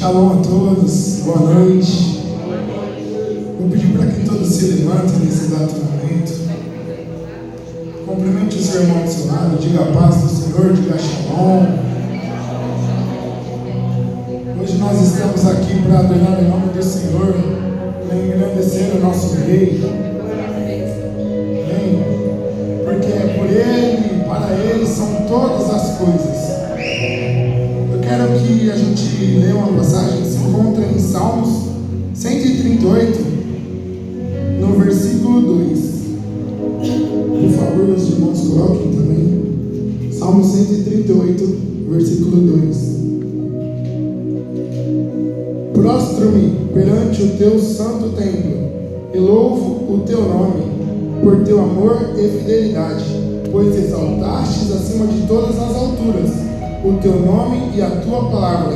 Shalom a todos, boa noite. Vou pedir para que todos se levantem nesse exato momento. Cumprimente o seu irmão do seu lado, diga a paz do Senhor, diga Shalom. Hoje nós estamos aqui para adorar o nome do Senhor, para engrandecer o nosso Rei. Amém? Porque é por Ele e para Ele são todas as coisas. Eu quero que a gente leia uma passagem que se encontra em Salmos 138, no versículo 2. Por favor, meus irmãos, coloquem também. Salmo 138, versículo 2. Prostro-me perante o teu santo templo e louvo o teu nome por teu amor e fidelidade, pois exaltastes acima de todas as alturas o teu nome e a tua palavra.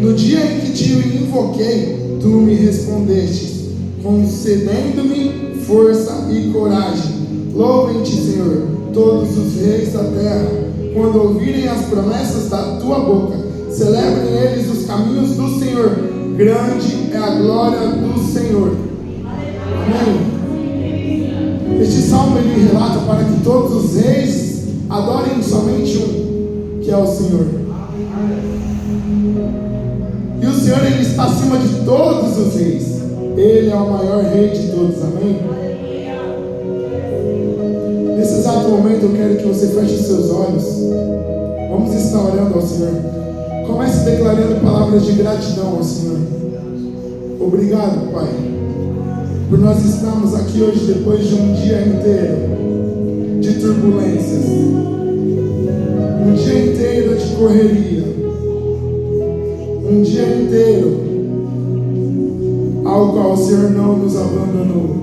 No dia em que te invoquei, tu me respondestes, concedendo-me força e coragem. Louvem-te, Senhor, todos os reis da terra, quando ouvirem as promessas da tua boca. Celebrem eles os caminhos do Senhor. Grande é a glória do Senhor. Amém. Este salmo ele relata para que todos os reis adorem somente um, que é o Senhor. E o Senhor ele está acima de todos os reis. Ele é o maior rei de todos. Amém. Nesse exato momento eu quero que você feche os seus olhos. Vamos estar orando ao Senhor. Comece declarando palavras de gratidão ao Senhor. Obrigado, Pai, por nós estarmos aqui hoje depois de um dia inteiro de turbulências, um dia inteiro de correria, um dia inteiro ao qual o Senhor não nos abandonou.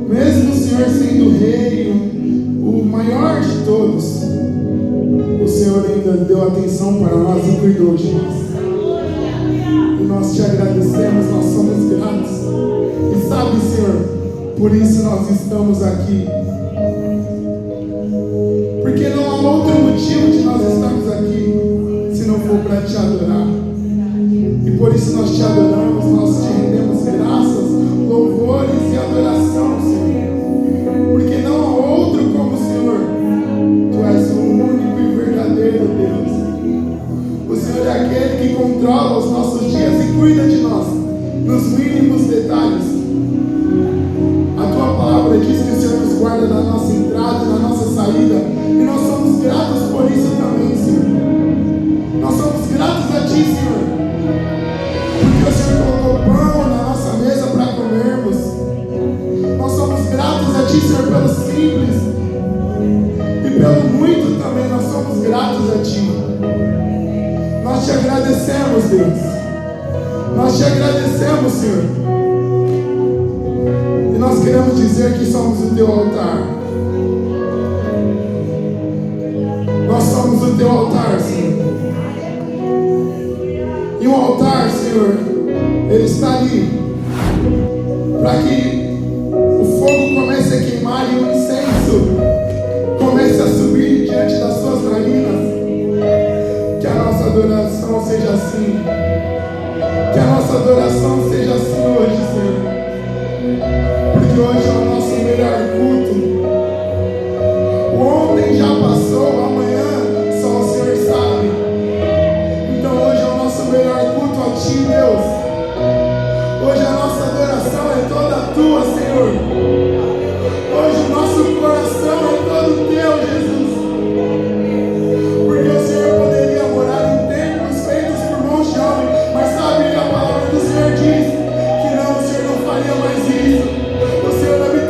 Mesmo o Senhor sendo rei, o maior de todos, o Senhor ainda deu atenção para nós e cuidou de nós. E nós te agradecemos, nós somos gratos. E sabe, Senhor, por isso nós estamos aqui. Porque não há outro motivo de nós estarmos aqui se não for para te adorar. E por isso nós te adoramos, nós te rendemos graças, louvores e adoração, Senhor. Porque não há outro como o Senhor. Tu és o único e verdadeiro Deus. O Senhor é aquele que controla os nossos dias e cuida de nós nos mínimos detalhes. A tua palavra diz que o Senhor nos guarda na nossa entrada e na nossa saída, e nós somos gratos por isso também, Senhor. Nós somos gratos a ti, Senhor, porque o Senhor colocou pão na nossa mesa para comermos. Nós somos gratos a ti, Senhor, pelo simples e pelo muito também. Nós somos gratos a ti. Nós te agradecemos, Deus. Nós te agradecemos, Senhor. E nós queremos dizer que somos o teu altar. Nós somos o teu altar, Senhor. E o altar, Senhor, ele está ali para que o fogo comece a queimar e o incenso comece a subir diante das suas narinas. Que a nossa adoração seja assim. Que a nossa adoração seja assim hoje, Senhor. Porque hoje é o nosso melhor culto. O ontem já passou, amanhã só o Senhor sabe. Então hoje é o nosso melhor culto a ti, Deus. Hoje a nossa adoração é toda tua, Senhor. Hoje o nosso coração é todo teu, Jesus. Porque o Senhor poderia morar em templos feitos por mãos de homem, mas sabe que a palavra do Senhor diz que não, o Senhor não faria mais isso. O Senhor habita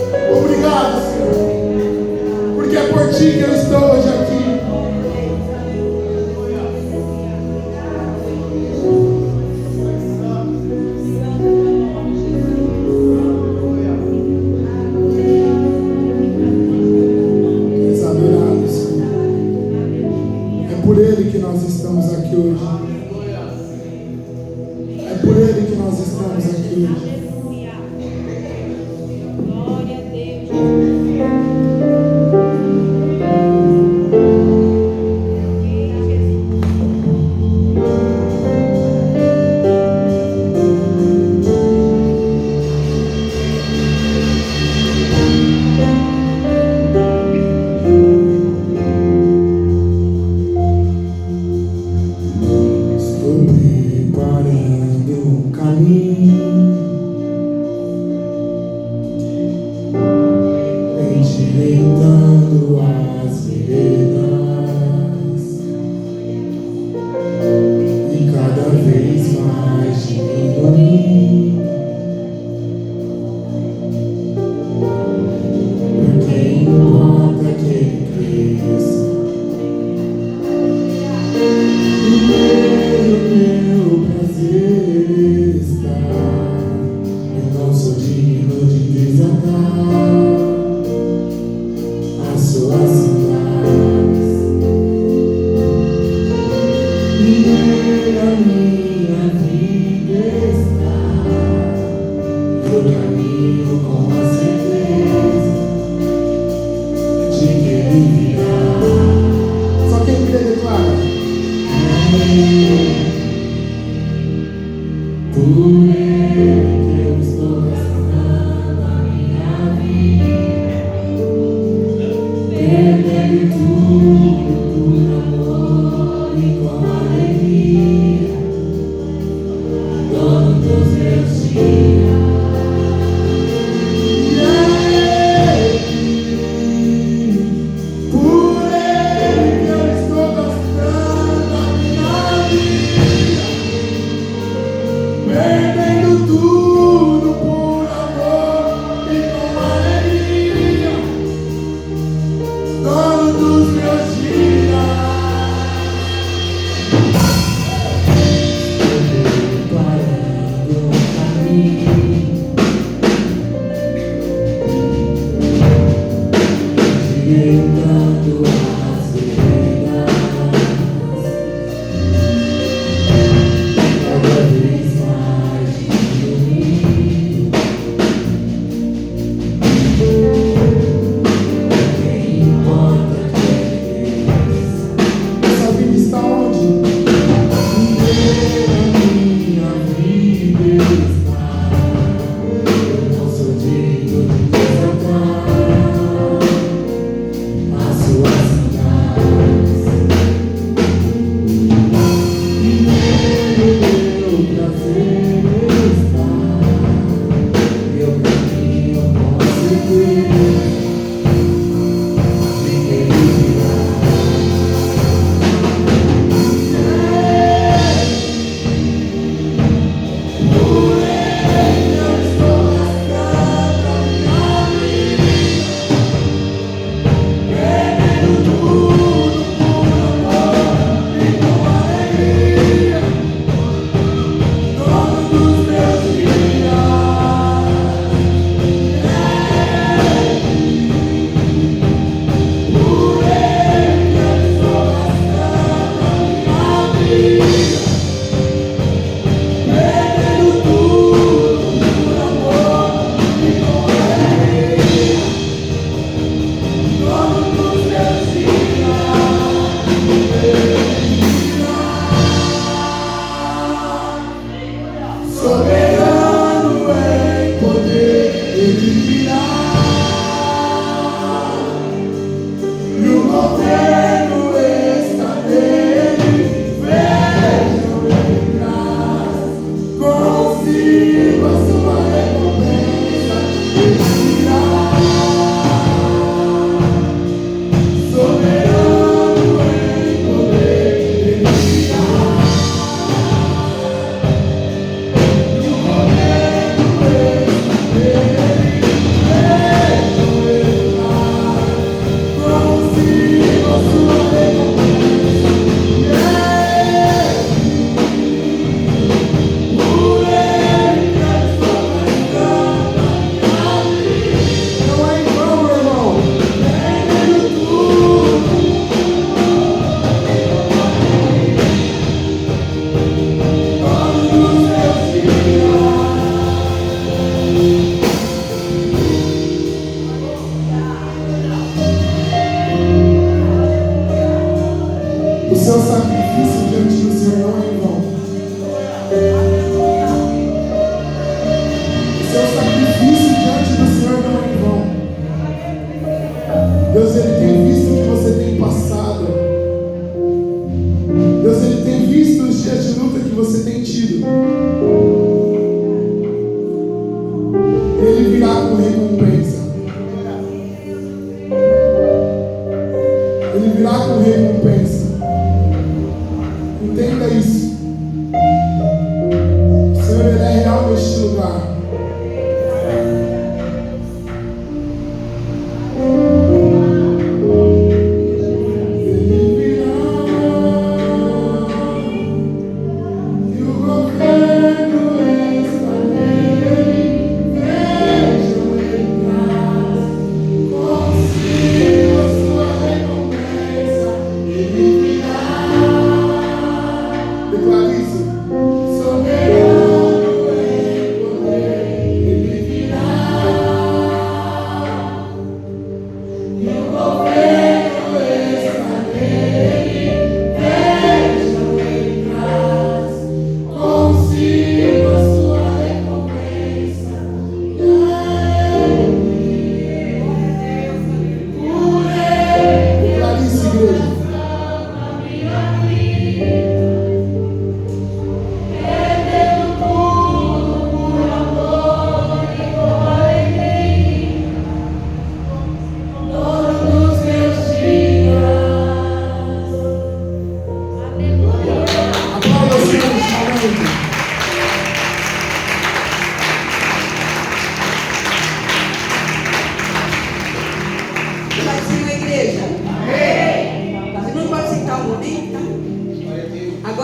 Obrigado, Senhor, porque é por Ti que eu estou hoje aqui. És adorado, Senhor. É por Ele que nós estamos aqui hoje. É por Ele que nós estamos aqui hoje. Estou preparando um caminho, endireitando as veredas, e cada vez mais diminuindo, porque importa que Ele cresça. Meu prazer está, eu não sou digno de desatar as suas cidades, e a minha vida está, eu caminho com a certeza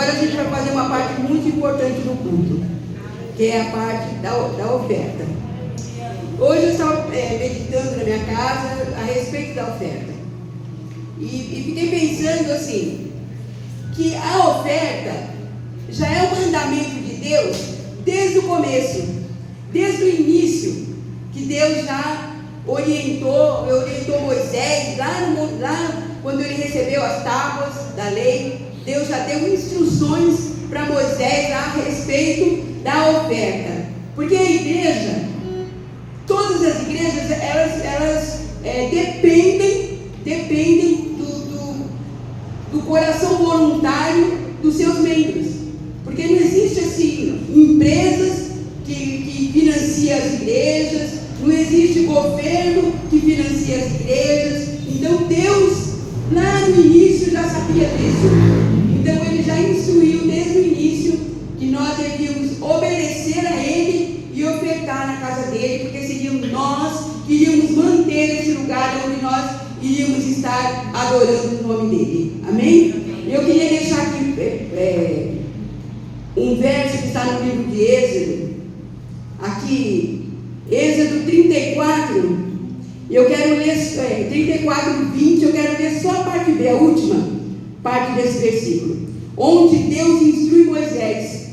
Agora a gente vai fazer uma parte muito importante do culto, que é a parte da oferta. Hoje eu estava meditando na minha casa a respeito da oferta. E fiquei pensando assim, que a oferta já é um mandamento de Deus desde o começo, desde o início, que Deus já orientou Moisés, lá quando ele recebeu as tábuas da lei. Deus já deu instruções para Moisés a respeito da oferta, porque a igreja, todas as igrejas, elas dependem do coração voluntário dos seus membros, porque não existe assim empresas que financiam as igrejas, não existe governo que financia as igrejas. Então Deus lá no início já sabia disso, então Ele já instruiu desde o início que nós devíamos obedecer a Ele e ofertar na casa dele, porque seríamos nós que iríamos manter esse lugar onde nós iríamos estar adorando o nome dele. Amém? Eu queria deixar aqui um verso que está no livro de Êxodo, aqui, Êxodo 34, eu quero ler 34, 20, eu quero ler só a parte B, a última parte desse versículo, onde Deus instrui Moisés.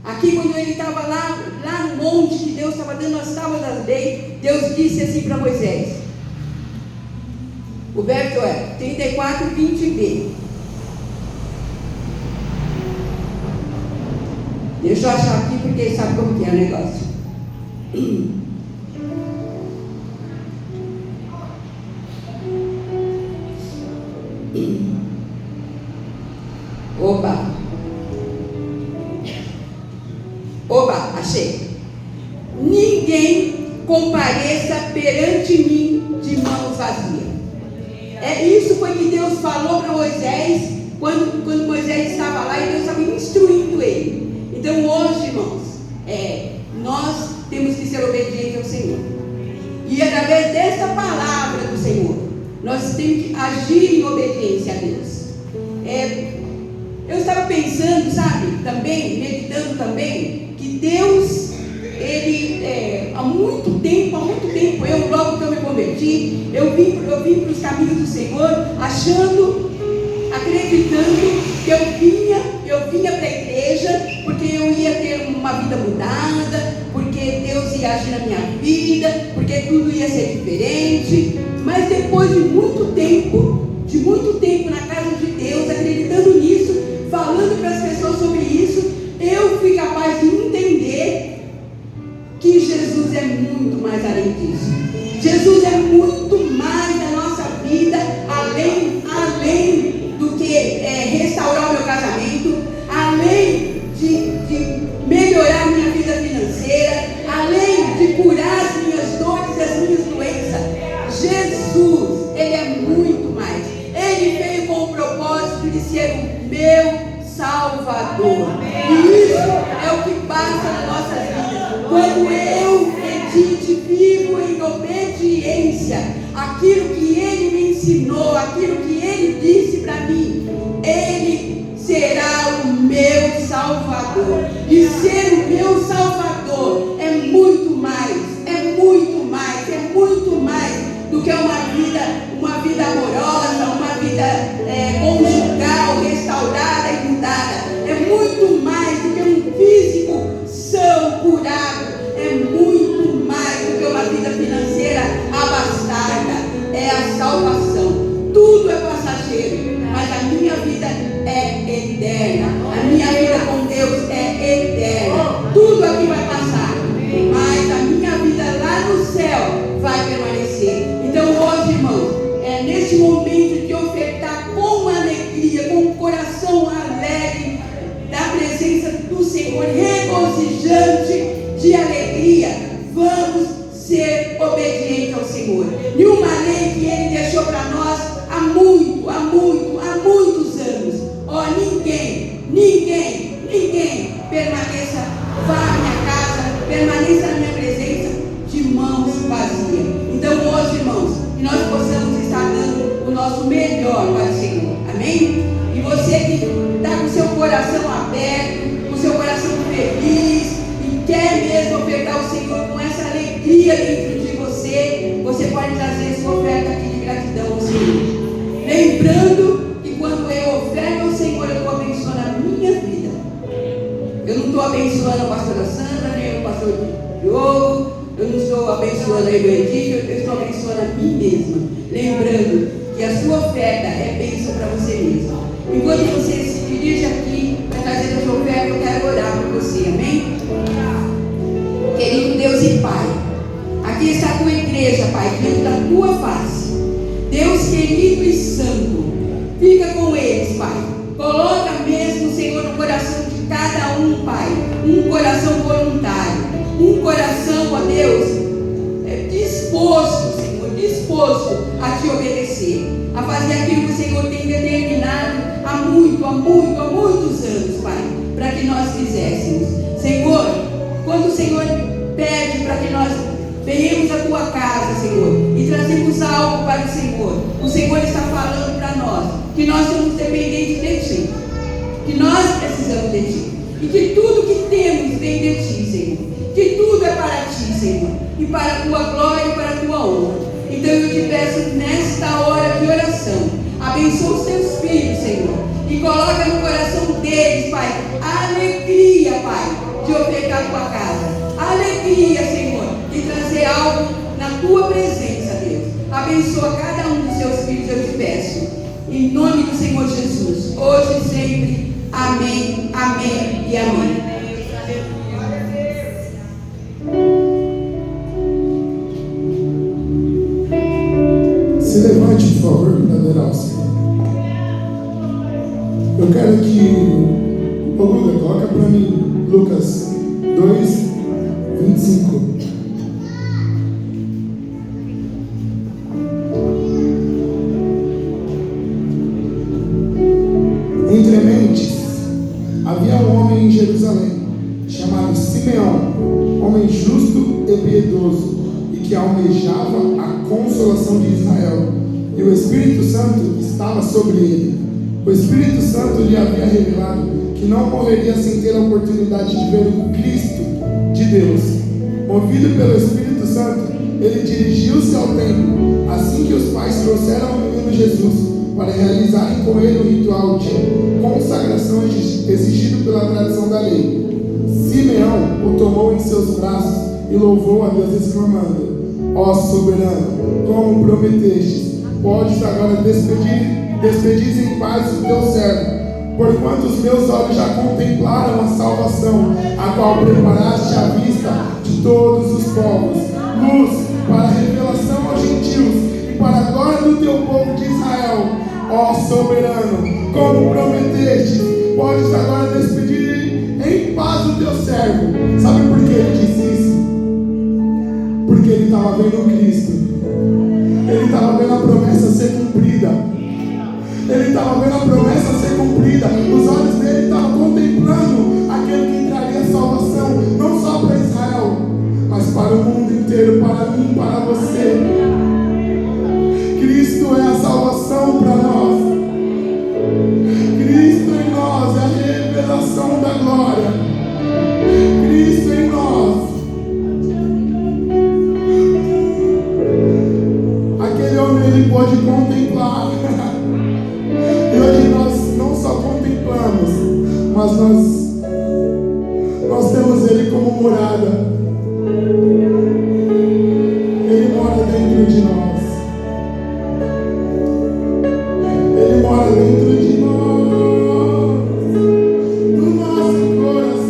Aqui quando ele estava lá no monte, que Deus estava dando as tábuas da lei, Deus disse assim para Moisés, o verso é 34, 20b. Deixa eu achar aqui, porque sabe como que é o negócio. Oba, achei. Ninguém compareça perante mim de mãos vazias. Isso foi que Deus falou para Moisés, quando Moisés estava lá e Deus estava instruindo ele. Então hoje, irmãos, nós temos que ser obedientes ao Senhor. E através dessa palavra do Senhor, nós temos que agir em obediência a Deus. Eu estava pensando, sabe, também, meditando também, que Deus, Ele, há muito tempo, eu logo que eu me converti, eu vim para os caminhos do Senhor, acreditando que eu vinha para a igreja, porque eu ia ter uma vida mudada, porque Deus ia agir na minha vida, porque tudo ia ser diferente. Mas depois de muito tempo na casa de Deus, acreditando nisso, falando para as pessoas sobre isso, eu fui capaz de entender que Jesus é muito mais além disso. Jesus é muito mais na nossa vida, além do que restaurar o meu casamento, além de melhorar minha vida financeira, além de curar as minhas dores, as minhas doenças. Jesus, Ele é muito mais. Ele veio com o propósito de ser o meu Salvador. E isso é o que passa na nossa vida. Quando eu medito, vivo em obediência àquilo que Ele me ensinou, aquilo que Ele disse para mim, Ele será o meu Salvador. E ser o meu Salvador é muito mais do que uma vida amorosa, uma vida conjugal, restaurada e mudada. É muito mais do que um físico são, curado. É muito mais do que uma vida financeira abastada. É a salvação. Tudo é passageiro, mas a minha vida é eterna. A minha vida com Deus é eterna. Tudo aqui vai passar, mas a minha vida lá no céu vai permanecer. Então hoje, irmãos, nesse momento de ofertar com alegria, com o coração alegre da presença do Senhor, regozijante de alegria, vamos ser obedientes ao Senhor. E uma lei que Ele deixou para nós há muitos anos. Ninguém permaneça, vá à minha casa, permaneça na minha presença de mãos vazias. Então hoje, irmãos, que nós possamos estar dando o nosso melhor para o Senhor. Amém? E você que está com seu coração aberto, abençoando a Evangelho, eu estou abençoando a mim mesma. Lembrando que a sua oferta é bênção para você mesmo. Enquanto você se dirige aqui para trazer a sua oferta, eu quero orar por você, amém? Querido Deus e Pai, aqui está a tua igreja, Pai, diante da tua face. Deus querido e santo, fica com eles, Pai. Coloca mesmo, Senhor, no coração de cada um, Pai, um coração voluntário, um coração, ó Deus, disposto, Senhor, disposto a te obedecer, a fazer aquilo que o Senhor tem determinado há muitos anos, Pai, para que nós fizéssemos. Senhor, quando o Senhor pede para que nós venhamos à tua casa, Senhor, e trazemos algo para o Senhor está falando para nós que nós somos dependentes de Ti, que nós precisamos de Ti, e que tudo que temos vem de Ti, Senhor, que tudo é para Ti, Senhor, e para a Tua glória e para a Tua honra. Então eu te peço nesta hora de oração, abençoa os Teus filhos, Senhor, e coloca no coração deles, Pai, a alegria, Pai, de ofertar a Tua casa, a alegria, Senhor, de trazer algo na Tua presença, Deus. Abençoa cada um dos Seus filhos, eu te peço, em nome do Senhor Jesus, hoje e sempre. Amém, amém e amém. Se levante, por favor, para adorar o Senhor. Eu quero que o Luca coloca para mim Lucas 2:25. Entre mentes havia um homem em Jerusalém chamado Simeão, homem justo e piedoso, e que almejava a consolação de Israel, e o Espírito Santo estava sobre ele. O Espírito Santo lhe havia revelado que não morreria sem ter a oportunidade de ver o Cristo de Deus. Movido pelo Espírito Santo, ele dirigiu-se ao templo, assim que os pais trouxeram o menino Jesus, para realizarem com ele o ritual de consagração exigido pela tradição da lei. Simeão o tomou em seus braços e louvou a Deus, exclamando: ó soberano, como prometestes, podes agora despedir em paz o teu servo, porquanto os meus olhos já contemplaram a salvação, a qual preparaste à vista de todos os povos, luz para a revelação aos gentios e para a glória do teu povo de Israel. Ó soberano, como prometeste, podes agora despedir em paz o teu servo. Sabe por que ele disse isso? Porque ele estava vendo Cristo, ele estava vendo a promessa ser cumprida, ele estava vendo a promessa ser cumprida. Os olhos dele estavam contemplando aquele que traria salvação, não só para Israel, mas para o mundo inteiro, para mim, para você. Cristo é a salvação para nós. Cristo em nós é a revelação da glória. Cristo em nós. Aquele homem, ele pôde contemplar. E hoje nós não só contemplamos, mas nós temos ele como morada. Ele mora dentro de nós. Ele mora dentro de nós, no nosso coração.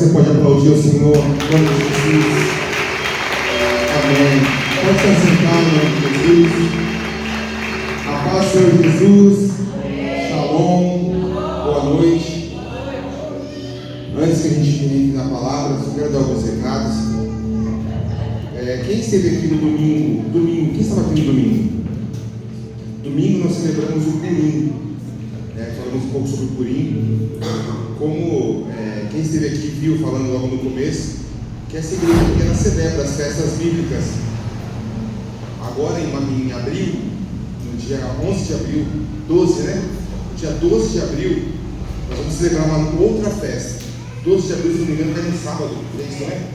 você pode aplaudir o Senhor em nome de Jesus. Amém. Pode se assentar em nome de Jesus. A paz do Senhor Jesus. Shalom. Boa noite. Antes que a gente entre na palavra, eu quero dar alguns recados. Quem esteve aqui no domingo, quem estava aqui no domingo? Domingo nós celebramos o Purim. Falamos um pouco sobre o Purim. Como quem esteve aqui viu, falando logo no começo, que essa igreja pequena celebra as festas bíblicas. Agora em abril, no dia 11 de abril, 12, né? No dia 12 de abril, nós vamos celebrar uma outra festa. 12 de abril, se não me engano, cai no sábado, é isso, né?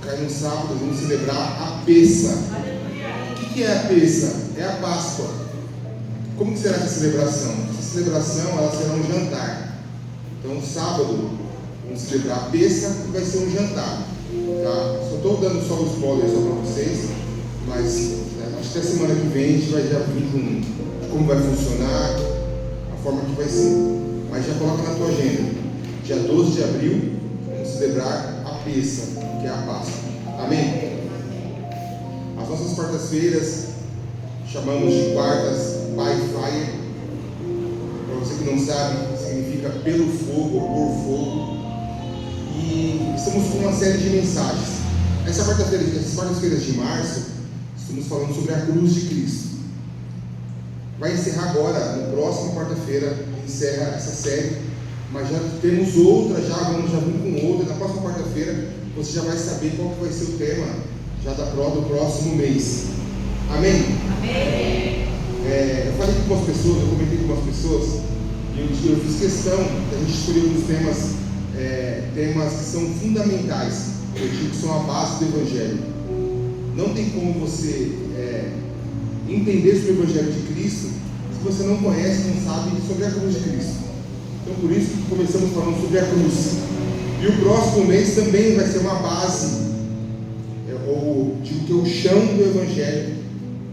Cai no sábado, nós vamos celebrar a Pessa. O que é a Pessa? É a Páscoa. Como que será essa celebração? Essa celebração ela será um jantar. Então, sábado, vamos celebrar a Pessa e vai ser um jantar. Tá? Só estou dando só o spoiler só para vocês, mas acho que a semana que vem a gente vai já vir com como vai funcionar, a forma que vai ser. Mas já coloca na tua agenda. Dia 12 de abril, vamos celebrar a Pessa, que é a Páscoa. Amém? As nossas quartas-feiras chamamos de quartas by fire. Para você que não sabe, significa pelo fogo ou por fogo. E estamos com uma série de mensagens. Essas quartas-feiras de março, estamos falando sobre a cruz de Cristo. Vai encerrar agora, na próxima quarta-feira, encerra essa série. Mas já temos outra, vamos vir com outra. Na próxima quarta-feira, você já vai saber qual que vai ser o tema já do próximo mês. Amém? Amém. Eu falei com algumas pessoas, eu comentei com algumas pessoas, e eu fiz questão da gente escolher alguns temas que são fundamentais, eu digo que são a base do Evangelho. Não tem como você entender sobre o Evangelho de Cristo se você não conhece, não sabe sobre a cruz de Cristo. Então, por isso que começamos falando sobre a cruz. E o próximo mês também vai ser uma base, ou digo que é o chão do Evangelho,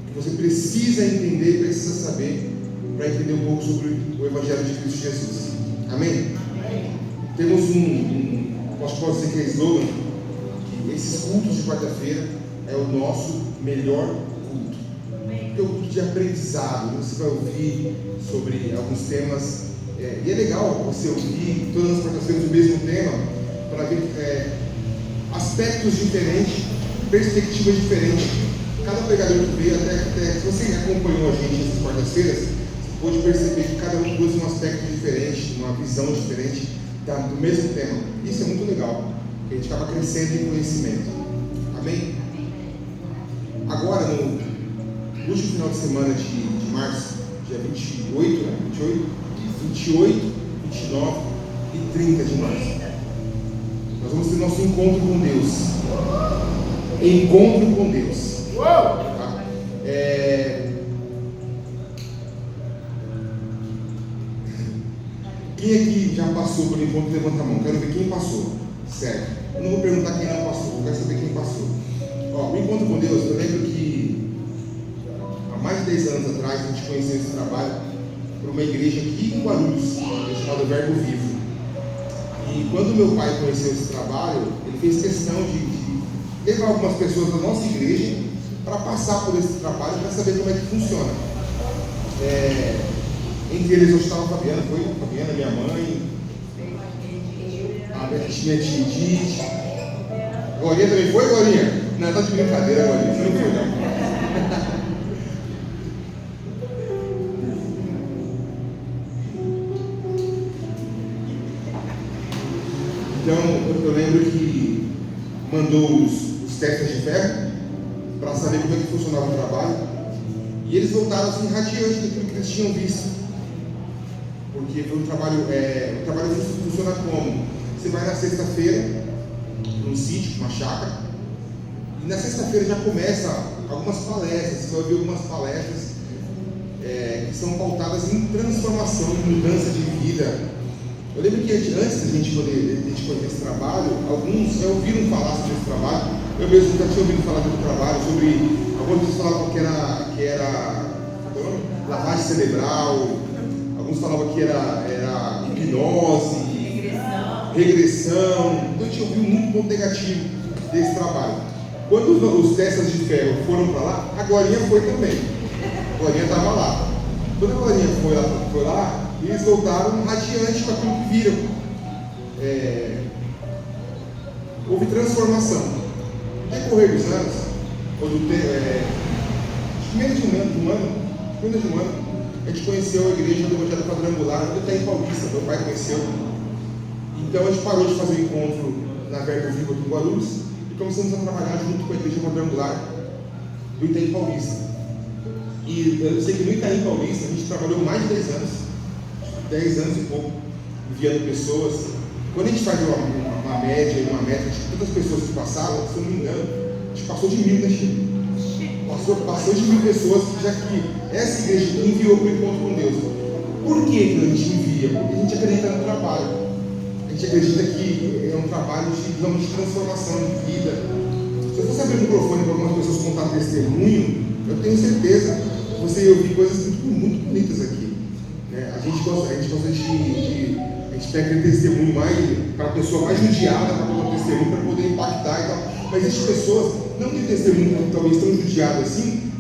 que você precisa entender, precisa saber, para entender um pouco sobre o Evangelho de Cristo Jesus. Amém? Amém. Temos posso dizer que é slogan, que esses cultos de quarta-feira é o nosso melhor culto. Amém. É um culto de aprendizado, você vai ouvir sobre alguns temas. E é legal você ouvir todas as quartas-feiras o mesmo tema, para ver aspectos diferentes, perspectivas diferentes. Cada pregador que veio, até se você acompanhou a gente essas quartas-feiras, você pode perceber que cada um trouxe um aspecto diferente, uma visão diferente do mesmo tema. Isso é muito legal, porque a gente acaba crescendo em conhecimento. Amém? Agora, no último final de semana de março, dia 28, 29 e 30 de março, nós vamos ter nosso encontro com Deus. Encontro com Deus. Tá? Quem aqui já passou por encontro? Levanta a mão. Quero ver quem passou. Certo. Eu não vou perguntar quem não passou, eu quero saber quem passou. O encontro com Deus, eu lembro que há mais de 10 anos atrás a gente conheceu esse trabalho por uma igreja aqui em Guarulhos, chamada Verbo Vivo. E quando meu pai conheceu esse trabalho, ele fez questão de levar algumas pessoas da nossa igreja para passar por esse trabalho, para saber como é que funciona. Entre eles hoje estava a Fabiana, minha mãe, a minha tia Edith, Glorinha também foi, Glorinha? Não, tá de brincadeira, Glorinha, você não foi não. Então, eu lembro que mandou os testes de ferro para saber como é que funcionava o trabalho, e eles voltaram assim radiante daquilo que eles tinham visto, porque foi o trabalho funciona como? Você vai na sexta-feira num sítio, uma chácara, e na sexta-feira já começa algumas palestras, você vai ouvir algumas palestras que são pautadas em transformação, em mudança de vida. Eu lembro que antes da gente poder esse trabalho, alguns já ouviram falar sobre esse trabalho. Eu mesmo já tinha ouvido falar do trabalho, sobre alguns pessoas falavam que era lavagem cerebral, alguns falavam que era hipnose, regressão. Então a gente ouviu muito ponto negativo desse trabalho. Quando os testas de ferro foram para lá, a Glorinha foi também. A Glorinha estava lá. Quando a Glorinha foi lá, eles voltaram radiantes com aquilo que viram. Houve transformação. No decorrer dos anos, quando menos de um ano, a gente conheceu a igreja do Evangelho Quadrangular, onde está em Paulista, meu pai conheceu. Então a gente parou de fazer o encontro na Verbo Vivo aqui em Guarulhos e começamos a trabalhar junto com a igreja Quadrangular do Itaim Paulista. E eu sei que no Itaim Paulista a gente trabalhou mais de 10 anos, 10 anos e pouco, enviando pessoas. Quando a gente faz uma média, uma métrica de quantas pessoas que passaram, se eu não me engano, a gente passou de 1000, né, Chico? Passou de 1000 pessoas, já que essa igreja enviou para o encontro com Deus. Por que a gente envia? Porque a gente acredita no trabalho. A gente acredita que é um trabalho de transformação de vida. Se eu fosse abrir o microfone para algumas pessoas contar testemunho, eu tenho certeza que você ia ouvir coisas muito bonitas aqui. A gente gosta de a gente pega aquele testemunho mais para a pessoa mais judiada para contar o testemunho, para poder impactar e tal. Mas existem pessoas, não tem testemunho talvez tão judiado assim,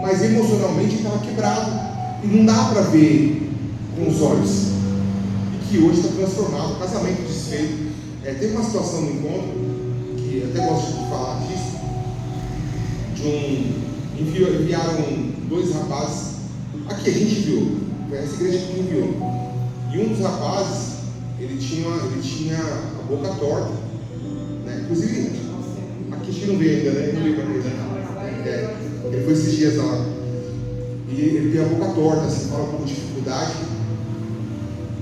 mas emocionalmente estava quebrado e não dá para ver com os olhos. E que hoje está transformado, casamento desfeito. Teve uma situação no encontro, que eu até gosto de falar disso, enviaram 2 rapazes, aqui a gente viu, essa igreja que enviou. E um dos rapazes, ele tinha a boca torta, né? Inclusive, aqui a gente não vê ainda, né? Não veio para ele, né? Ele foi esses dias lá. E ele tem a boca torta, assim, fala um pouco de dificuldade.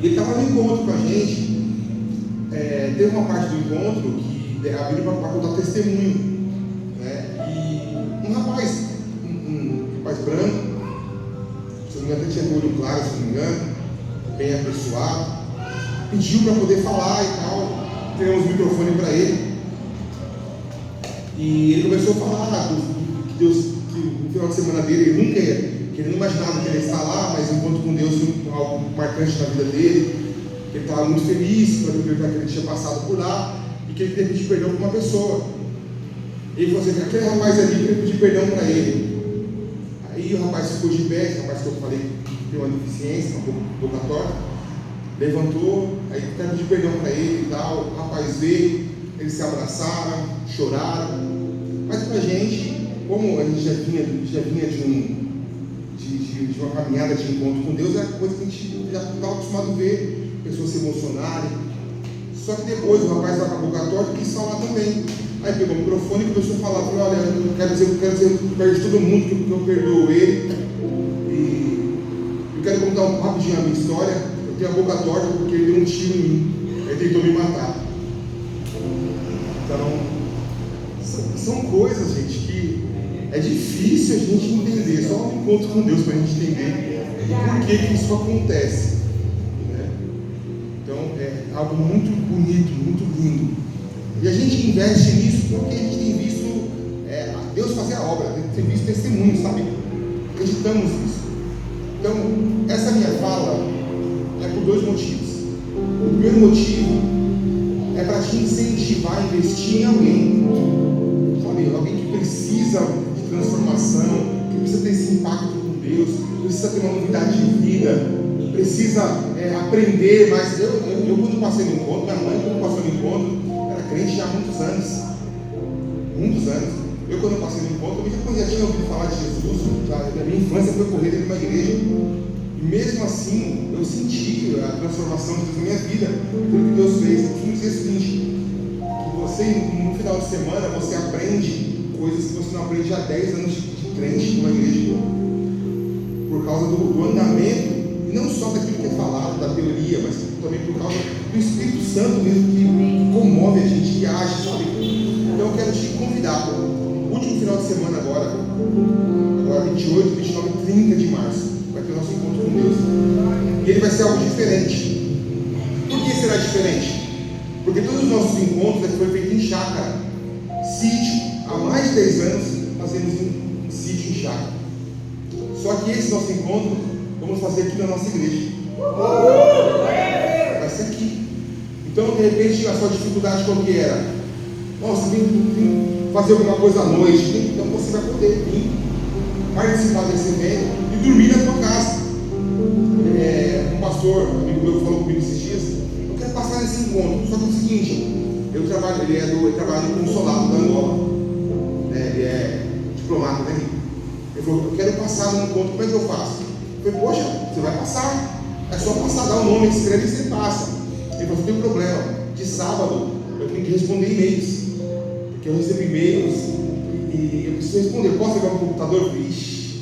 E ele estava no encontro com a gente. Teve uma parte do encontro que abriu para contar testemunho, né? E um rapaz branco, se não me engano, ele tinha olho claro, se não me engano, bem apessoado, pediu para poder falar e tal. Tivemos o microfone para ele. E ele começou a falar que Deus, que no final de semana dele, ele não imaginava que ele ia estar lá, mas o encontro com Deus foi algo marcante na vida dele. Ele estava muito feliz para ver que ele tinha passado por lá e que ele queria pedir perdão para uma pessoa. Ele falou assim: aquele rapaz ali queria pedir perdão para ele. Aí o rapaz ficou de pé, o rapaz que eu falei que tem uma deficiência, uma boca torta, levantou, aí queria pedir perdão para ele e tal. O rapaz veio, eles se abraçaram, choraram. Mas para a gente, como a gente já vinha de uma caminhada de encontro com Deus, era coisa que a gente já estava acostumado a ver. Pessoas se emocionarem. Só que depois o rapaz estava com a boca torta e quis falar também. Aí pegou o microfone e começou a falar: falei, olha, eu quero dizer perto de todo mundo que eu perdoo ele. E eu quero contar rapidinho a minha história. Eu tenho a boca torta porque ele deu um tiro em mim. Ele tentou me matar. Então, são coisas, gente, que é difícil a gente entender. Só um encontro com Deus para a gente entender por que isso acontece. É algo muito bonito, muito lindo. E a gente investe nisso porque a gente tem visto Deus fazer a obra, tem visto testemunhos, sabe? Acreditamos nisso. Então, essa minha fala é por 2 motivos. O primeiro motivo é para te incentivar a investir em alguém, sabe? Alguém que precisa de transformação, que precisa ter esse impacto com Deus, precisa ter uma novidade de vida, precisa aprender. Mas eu quando passei no encontro, minha mãe quando passou no encontro era crente já há muitos anos. Eu quando passei no encontro, eu já tinha ouvido falar de Jesus, a minha infância foi correr dentro de uma igreja, e mesmo assim eu senti a transformação de Deus na minha vida, aquilo que Deus fez. Eu costumo dizer o seguinte, que você no final de semana você aprende coisas que você não aprende há 10 anos de crente numa igreja, por causa do andamento. E não só daquilo que é falado, da teoria, mas também por causa do Espírito Santo mesmo, que comove a gente, que age, sabe? Então eu quero te convidar, último final de semana agora 28, 29 e 30 de março, vai ter o nosso encontro com Deus. E ele vai ser algo diferente. Por que será diferente? Porque todos os nossos encontros foi feito em chácara, sítio. Há mais de 10 anos fazemos um sítio em chácara. Só que esse nosso encontro vamos fazer aqui na nossa igreja. Vai ser aqui. Então, de repente, a sua dificuldade qual que era? Nossa, tem que fazer alguma coisa à noite. Então você vai poder vir participar desse evento e dormir na tua casa. Um pastor, amigo meu, falou comigo esses dias: eu quero passar nesse encontro. Só que é o seguinte, ele trabalha no consulado da Angola, ele é diplomata, né? Ele falou: eu quero passar no encontro, como é que eu faço? Eu falei: poxa, você vai passar, é só passar, dá o nome, escreve e você passa. Ele falou: não tem problema, de sábado eu tenho que responder e-mails, porque eu recebo e-mails e eu preciso responder. Eu posso pegar um computador? Vixe,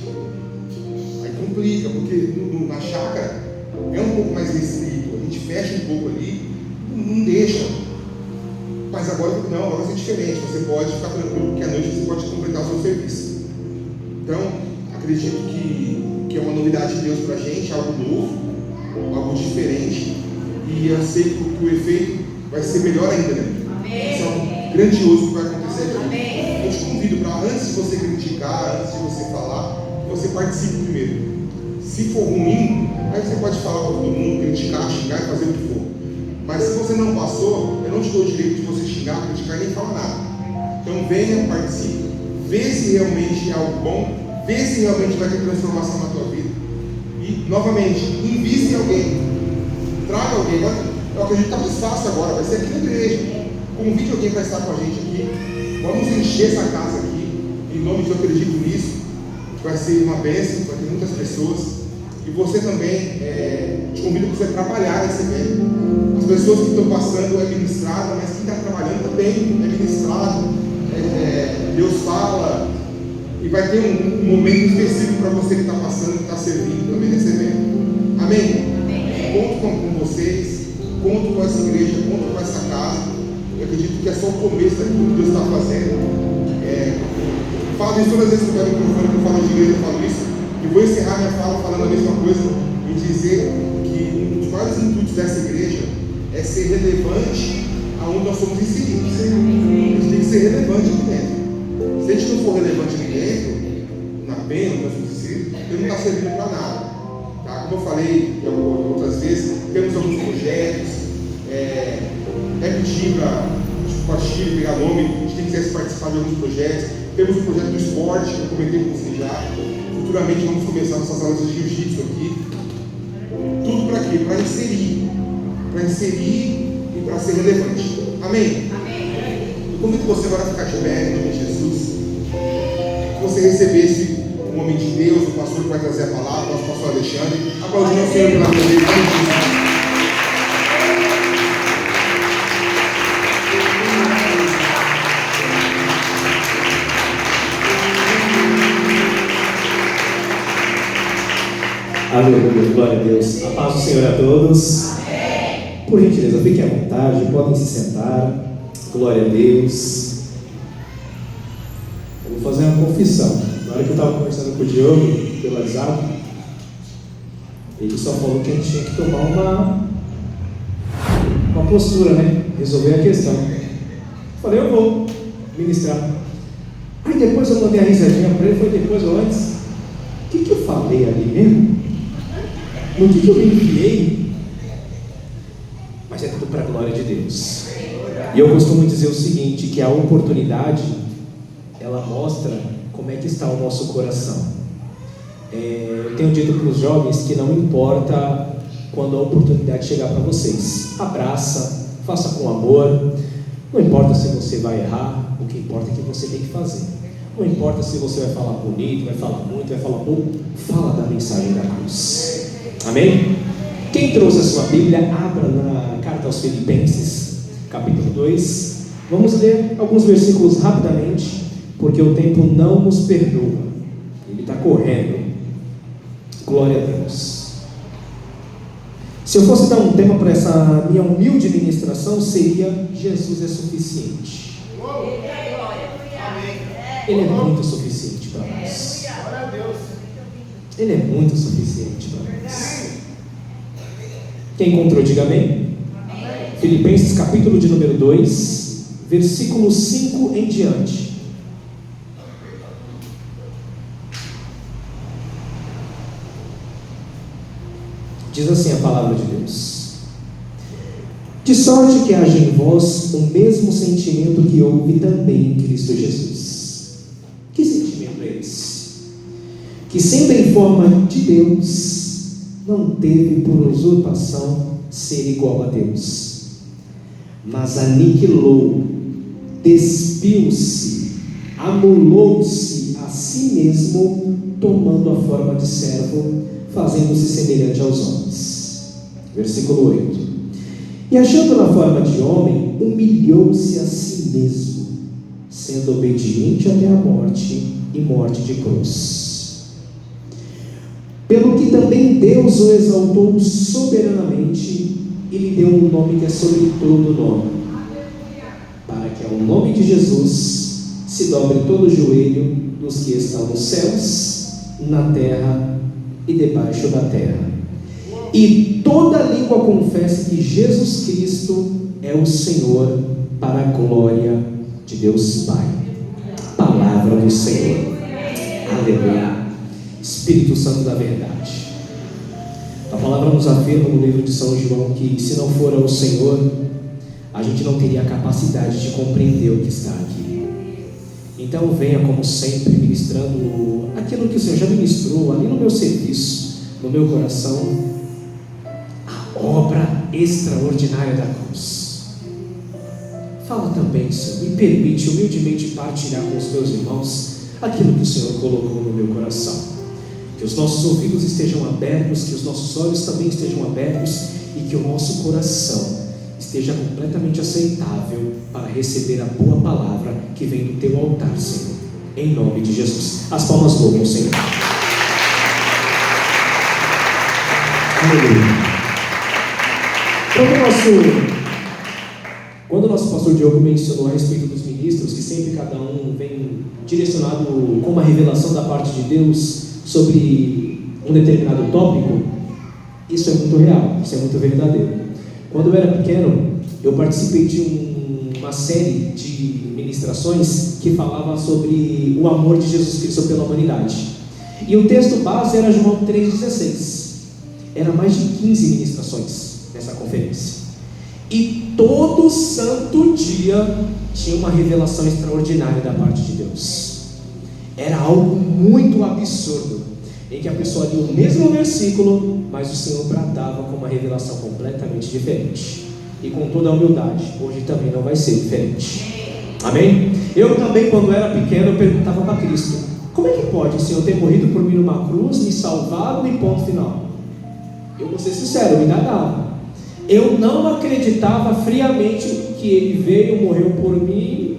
aí complica, porque na chácara é um pouco mais restrito, a gente fecha um pouco ali, não deixa. Mas agora não, agora vai ser diferente, você pode ficar tranquilo, porque à noite você pode completar o seu serviço. Então, acredito que é uma novidade de Deus para a gente, algo novo, algo diferente, e eu sei que o efeito vai ser melhor ainda, né? Isso é algo grandioso que vai acontecer aqui. Amém. Eu te convido para, antes de você criticar, antes de você falar, que você participe primeiro. Se for ruim, aí você pode falar para todo mundo, criticar, xingar e fazer o que for. Mas se você não passou, eu não te dou o direito de você xingar, criticar e nem falar nada. Então venha, participe, vê se realmente é algo bom, vê se realmente vai ter transformação na tua vida. E, novamente, invista em alguém, traga alguém. Eu acredito que está mais fácil agora, vai ser aqui na igreja. Convide alguém para estar com a gente aqui. Vamos encher essa casa aqui. Em nome de Deus, eu acredito nisso. Vai ser uma bênção, vai ter muitas pessoas. E você também, te convido para você trabalhar nesse evento. As pessoas que estão passando é ministrada, mas quem está trabalhando também é ministrado. Deus fala. E vai ter um momento específico para você que está passando, que está servindo também nesse evento. Amém? Conto com vocês, conto com essa igreja, conto com essa casa. Eu acredito que é só o começo daquilo que Deus está fazendo. Falo isso todas as vezes que eu pego o microfone, que eu falo de igreja, eu falo isso. E vou encerrar minha fala falando a mesma coisa e dizer que um dos maiores intuitos dessa igreja é ser relevante aonde nós somos inseridos. A gente tem que ser relevante aqui dentro. Se a gente não for relevante aqui dentro, na pena, nós somos inseridos, ele não está servindo para nada. Tá? Como eu falei outras vezes, temos alguns projetos, pedir para a Chile pegar nome, a gente tem que quisesse participar de alguns projetos. Temos um projeto do esporte, que eu comentei com vocês já. Futuramente vamos começar nossas aulas de jiu-jitsu aqui. Tudo para quê? Para inserir e para ser relevante. Amém? Eu convido você agora a ficar de pé, em nome de Jesus. Que você recebesse o homem de Deus, o pastor que vai trazer a palavra, o nosso pastor Alexandre. Aplaudindo ao Senhor pela presença. Aleluia, glória a Deus. A paz do Senhor a todos. Amém. Por gentileza, fiquem à vontade, podem se sentar. Glória a Deus. Eu vou fazer uma confissão. Na hora que eu estava conversando com o Diogo pelo WhatsApp, ele só falou que a gente tinha que tomar uma postura, né? Resolver a questão. Eu falei: eu vou ministrar. Aí depois eu mandei a risadinha para ele, foi depois ou antes. O que eu falei ali mesmo? No que eu me enfiei? Mas é tudo para a glória de Deus. E eu costumo dizer o seguinte, que a oportunidade, ela mostra como é que está o nosso coração. Eu tenho dito para os jovens que não importa quando a oportunidade chegar para vocês. Abraça, faça com amor. Não importa se você vai errar, o que importa é que você tem que fazer. Não importa se você vai falar bonito, vai falar muito, vai falar pouco. Fala da mensagem da cruz. Amém? Quem trouxe a sua Bíblia, abra na carta aos Filipenses, capítulo 2. Vamos ler alguns versículos rapidamente, porque o tempo não nos perdoa. Ele está correndo. Glória a Deus. Se eu fosse dar um tema para essa minha humilde ministração, seria: Jesus é suficiente. Ele é muito suficiente para nós. Ele é muito suficiente para nós. Quem encontrou, diga amém. Filipenses capítulo de número 2, versículo 5 em diante. Diz assim a palavra de Deus: De sorte que haja em vós o mesmo sentimento que houve também em Cristo Jesus. Que sentimento é esse? Que sendo em forma de Deus, não teve por usurpação ser igual a Deus, mas aniquilou, despiu-se, anulou-se a si mesmo, tomando a forma de servo, fazendo-se semelhante aos homens. Versículo 8. E achando na forma de homem, humilhou-se a si mesmo, sendo obediente até a morte e morte de cruz. Pelo que também Deus o exaltou soberanamente e lhe deu um nome que é sobre todo nome, para que ao nome de Jesus se dobre todo o joelho dos que estão nos céus, na terra e debaixo da terra, e toda língua confesse que Jesus Cristo é o Senhor, para a glória de Deus Pai. Palavra do Senhor. Aleluia. Espírito Santo da verdade, a palavra nos afirma no livro de São João que se não for o Senhor, a gente não teria a capacidade de compreender o que está aqui. Então venha como sempre ministrando aquilo que o Senhor já ministrou ali no meu serviço, no meu coração, obra extraordinária da cruz. Fala também, Senhor, me permite humildemente partilhar com os meus irmãos aquilo que o Senhor colocou no meu coração. Que os nossos ouvidos estejam abertos, que os nossos olhos também estejam abertos e que o nosso coração esteja completamente aceitável para receber a boa palavra que vem do teu altar, Senhor, em nome de Jesus. As palmas louvam o Senhor. Aleluia. Quando o nosso pastor Diogo mencionou a respeito dos ministros, que sempre cada um vem direcionado com uma revelação da parte de Deus sobre um determinado tópico, isso é muito real, isso é muito verdadeiro. Quando eu era pequeno, eu participei de uma série de ministrações que falava sobre o amor de Jesus Cristo pela humanidade. E o texto base era João 3,16. Era mais de 15 ministrações nessa conferência. E todo santo dia tinha uma revelação extraordinária da parte de Deus. Era algo muito absurdo, em que a pessoa lia o mesmo versículo, mas o Senhor bradava com uma revelação completamente diferente. E com toda a humildade, hoje também não vai ser diferente. Amém? Eu também, quando era pequeno, eu perguntava para Cristo: como é que pode o Senhor ter morrido por mim numa cruz, me salvado e ponto final? Eu vou ser sincero, eu me indagava. Eu não acreditava friamente que Ele veio, morreu por mim,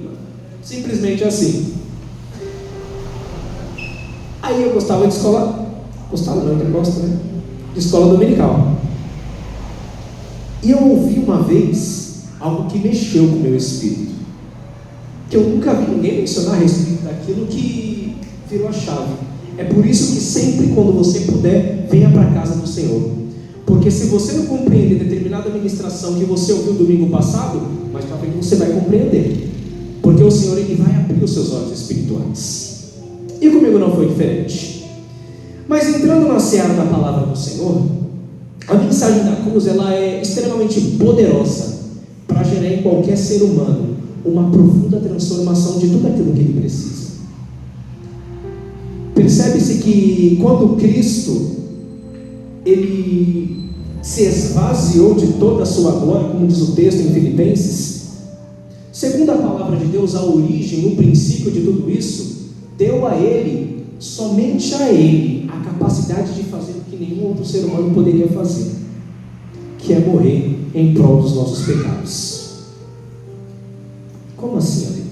simplesmente assim. Aí eu gostava de escola, de escola dominical. E eu ouvi uma vez algo que mexeu com o meu espírito, que eu nunca vi ninguém mencionar a respeito daquilo que virou a chave. É por isso que sempre quando você puder, venha para a casa do Senhor. Porque se você não compreender determinada ministração que você ouviu domingo passado, mais para frente você vai compreender. Porque o Senhor, Ele vai abrir os seus olhos espirituais. E comigo não foi diferente. Mas entrando na seara da palavra do Senhor, a mensagem da cruz, ela é extremamente poderosa para gerar em qualquer ser humano uma profunda transformação de tudo aquilo que ele precisa. Percebe-se que quando Cristo Ele se esvaziou de toda a sua glória, como diz o texto em Filipenses, segundo a palavra de Deus, a origem, o princípio de tudo isso, deu a Ele, somente a Ele, a capacidade de fazer o que nenhum outro ser humano poderia fazer, que é morrer em prol dos nossos pecados. Como assim, Ale?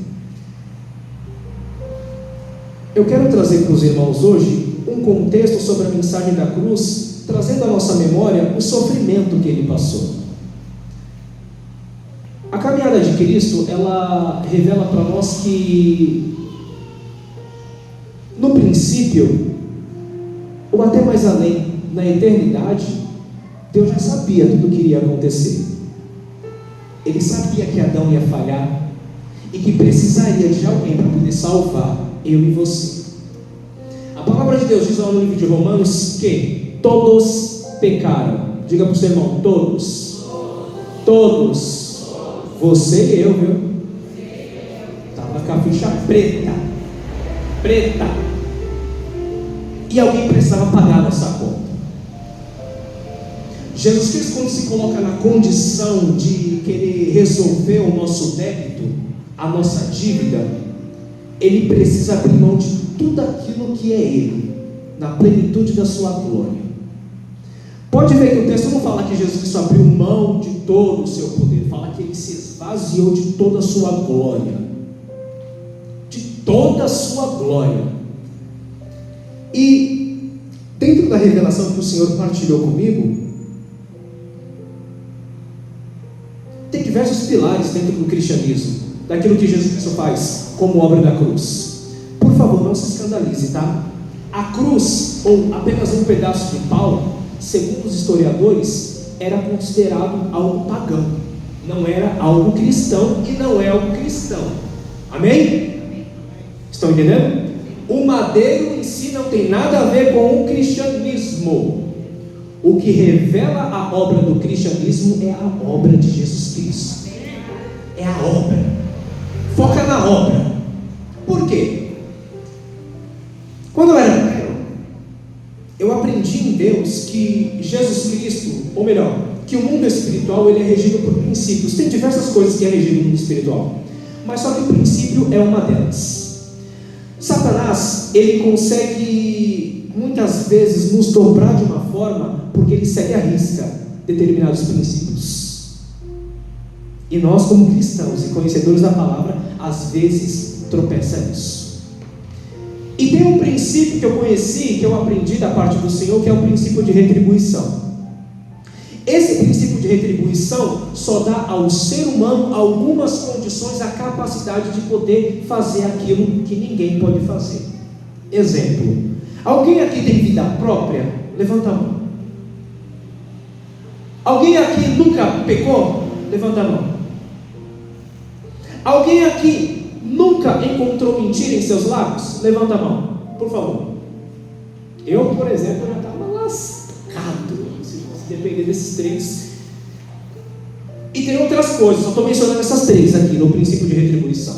Eu quero trazer para os irmãos hoje um contexto sobre a mensagem da cruz, trazendo à nossa memória o sofrimento que Ele passou. A caminhada de Cristo, ela revela para nós que, no princípio, ou até mais além, na eternidade, Deus já sabia tudo o que iria acontecer. Ele sabia que Adão ia falhar e que precisaria de alguém para poder salvar eu e você. A palavra de Deus diz lá no livro de Romanos que todos pecaram. Diga para o seu irmão: todos Todos. Você e eu, viu? Estava com a ficha preta. Preta. E alguém precisava pagar a nossa conta. Jesus Cristo, quando se coloca na condição de querer resolver o nosso débito, a nossa dívida, Ele precisa abrir mão de tudo aquilo que é Ele, na plenitude da sua glória. Pode ver que o texto não fala que Jesus Cristo abriu mão de todo o seu poder, fala que Ele se esvaziou de toda a sua glória. De toda a sua glória. E dentro da revelação que o Senhor partilhou comigo, tem diversos pilares dentro do cristianismo, daquilo que Jesus Cristo faz como obra da cruz. Por favor, não se escandalize, tá? A cruz, ou apenas um pedaço de pau, segundo os historiadores, era considerado algo pagão, não era algo cristão e não é algo cristão. Amém? Estão entendendo? O madeiro em si não tem nada a ver com o cristianismo. O que revela a obra do cristianismo é a obra de Jesus Cristo. É a obra. Foca na obra. Por quê? Quando eu era pequeno, eu aprendi em Deus que Jesus Cristo, ou melhor, que o mundo espiritual ele é regido por princípios. Tem diversas coisas que é regido no mundo espiritual, mas só que o princípio é uma delas. Satanás, ele consegue muitas vezes nos dobrar de uma forma porque ele segue à risca determinados princípios. E nós, como cristãos e conhecedores da palavra, às vezes tropeça nisso. E tem um princípio que eu conheci, que eu aprendi da parte do Senhor, que é o princípio de retribuição. Esse princípio de retribuição só dá ao ser humano algumas condições, a capacidade de poder fazer aquilo que ninguém pode fazer. Exemplo: alguém aqui tem vida própria? Levanta a mão. Alguém aqui nunca pecou? Levanta a mão. Alguém aqui nunca encontrou mentira em seus lábios? Levanta a mão, por favor. Eu, por exemplo, já estava lascado, se depender desses três. E tem outras coisas, só estou mencionando essas três aqui no princípio de retribuição.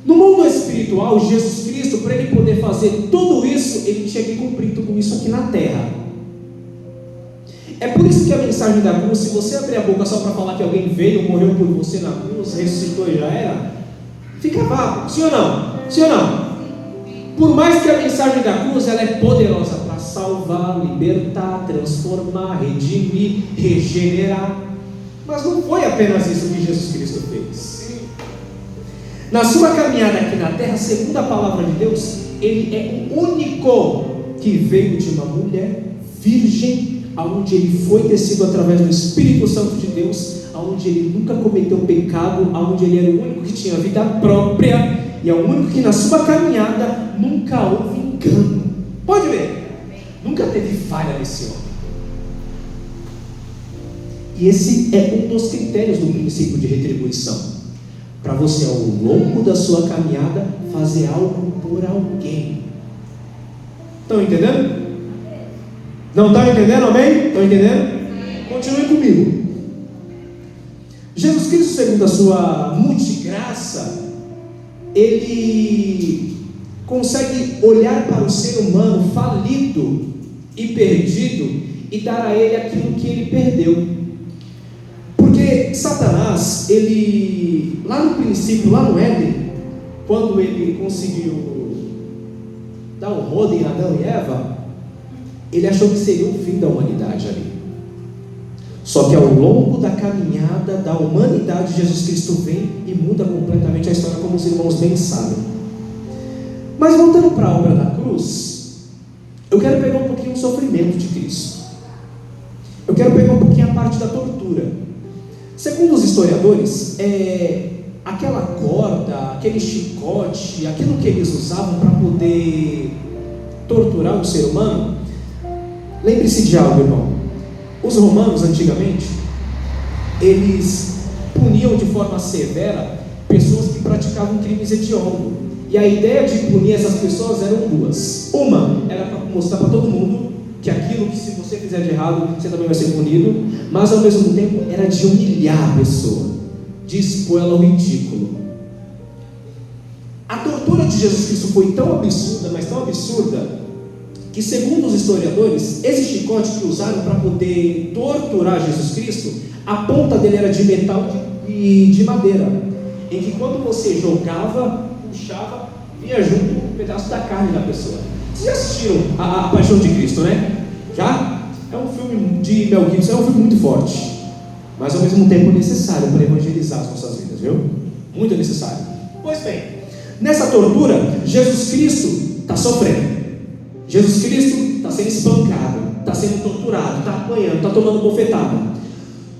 No mundo espiritual, Jesus Cristo, para Ele poder fazer tudo isso, Ele tinha que cumprir tudo isso aqui na terra. É por isso que a mensagem da cruz, se você abrir a boca só para falar que alguém veio, morreu por você na cruz, ressuscitou e já era, fica vago, sim ou não? Sim ou não? Por mais que a mensagem da cruz ela é poderosa para salvar, libertar, transformar, redimir, regenerar, mas não foi apenas isso que Jesus Cristo fez. Na sua caminhada aqui na terra, segundo a palavra de Deus, Ele é o único que veio de uma mulher virgem, aonde Ele foi tecido através do Espírito Santo de Deus, aonde Ele nunca cometeu pecado, aonde Ele era o único que tinha vida própria, e é o único que na sua caminhada nunca houve engano. Pode ver, nunca teve falha nesse homem. E esse é um dos critérios do princípio de retribuição, para você ao longo da sua caminhada fazer algo por alguém. Estão entendendo? Não estão entendendo, amém? Estão entendendo? Continue comigo. Jesus Cristo, segundo a sua multigraça, Ele consegue olhar para o ser humano falido e perdido e dar a ele aquilo que ele perdeu. Porque Satanás, ele, lá no princípio, lá no Éden, quando ele conseguiu dar um rodo em Adão e Eva, ele achou que seria o fim da humanidade ali. Só que ao longo da caminhada da humanidade, Jesus Cristo vem e muda completamente a história, como os irmãos bem sabem. Mas voltando para a obra da cruz, eu quero pegar um pouquinho o sofrimento de Cristo. Eu quero pegar um pouquinho a parte da tortura. Segundo os historiadores, aquela corda, aquele chicote, aquilo que eles usavam para poder torturar o ser humano. Lembre-se de algo, irmão. Os romanos, antigamente, eles puniam de forma severa pessoas que praticavam crimes hediondos. E a ideia de punir essas pessoas eram duas. Uma era para mostrar para todo mundo que aquilo que se você fizer de errado, você também vai ser punido, mas ao mesmo tempo era de humilhar a pessoa, de expor ela ao ridículo. A tortura de Jesus Cristo foi tão absurda, mas tão absurda, que segundo os historiadores, esse chicote que usaram para poder torturar Jesus Cristo, a ponta dele era de metal e de madeira, em que quando você jogava, puxava, vinha junto um pedaço da carne da pessoa. Vocês já assistiram a Paixão de Cristo, né? Já? É um filme de Mel Gibson, é um filme muito forte, mas ao mesmo tempo necessário para evangelizar as nossas vidas, viu? Muito necessário. Pois bem, nessa tortura, Jesus Cristo está sofrendo. Jesus Cristo está sendo espancado, está sendo torturado, está apanhando, está tomando bofetada.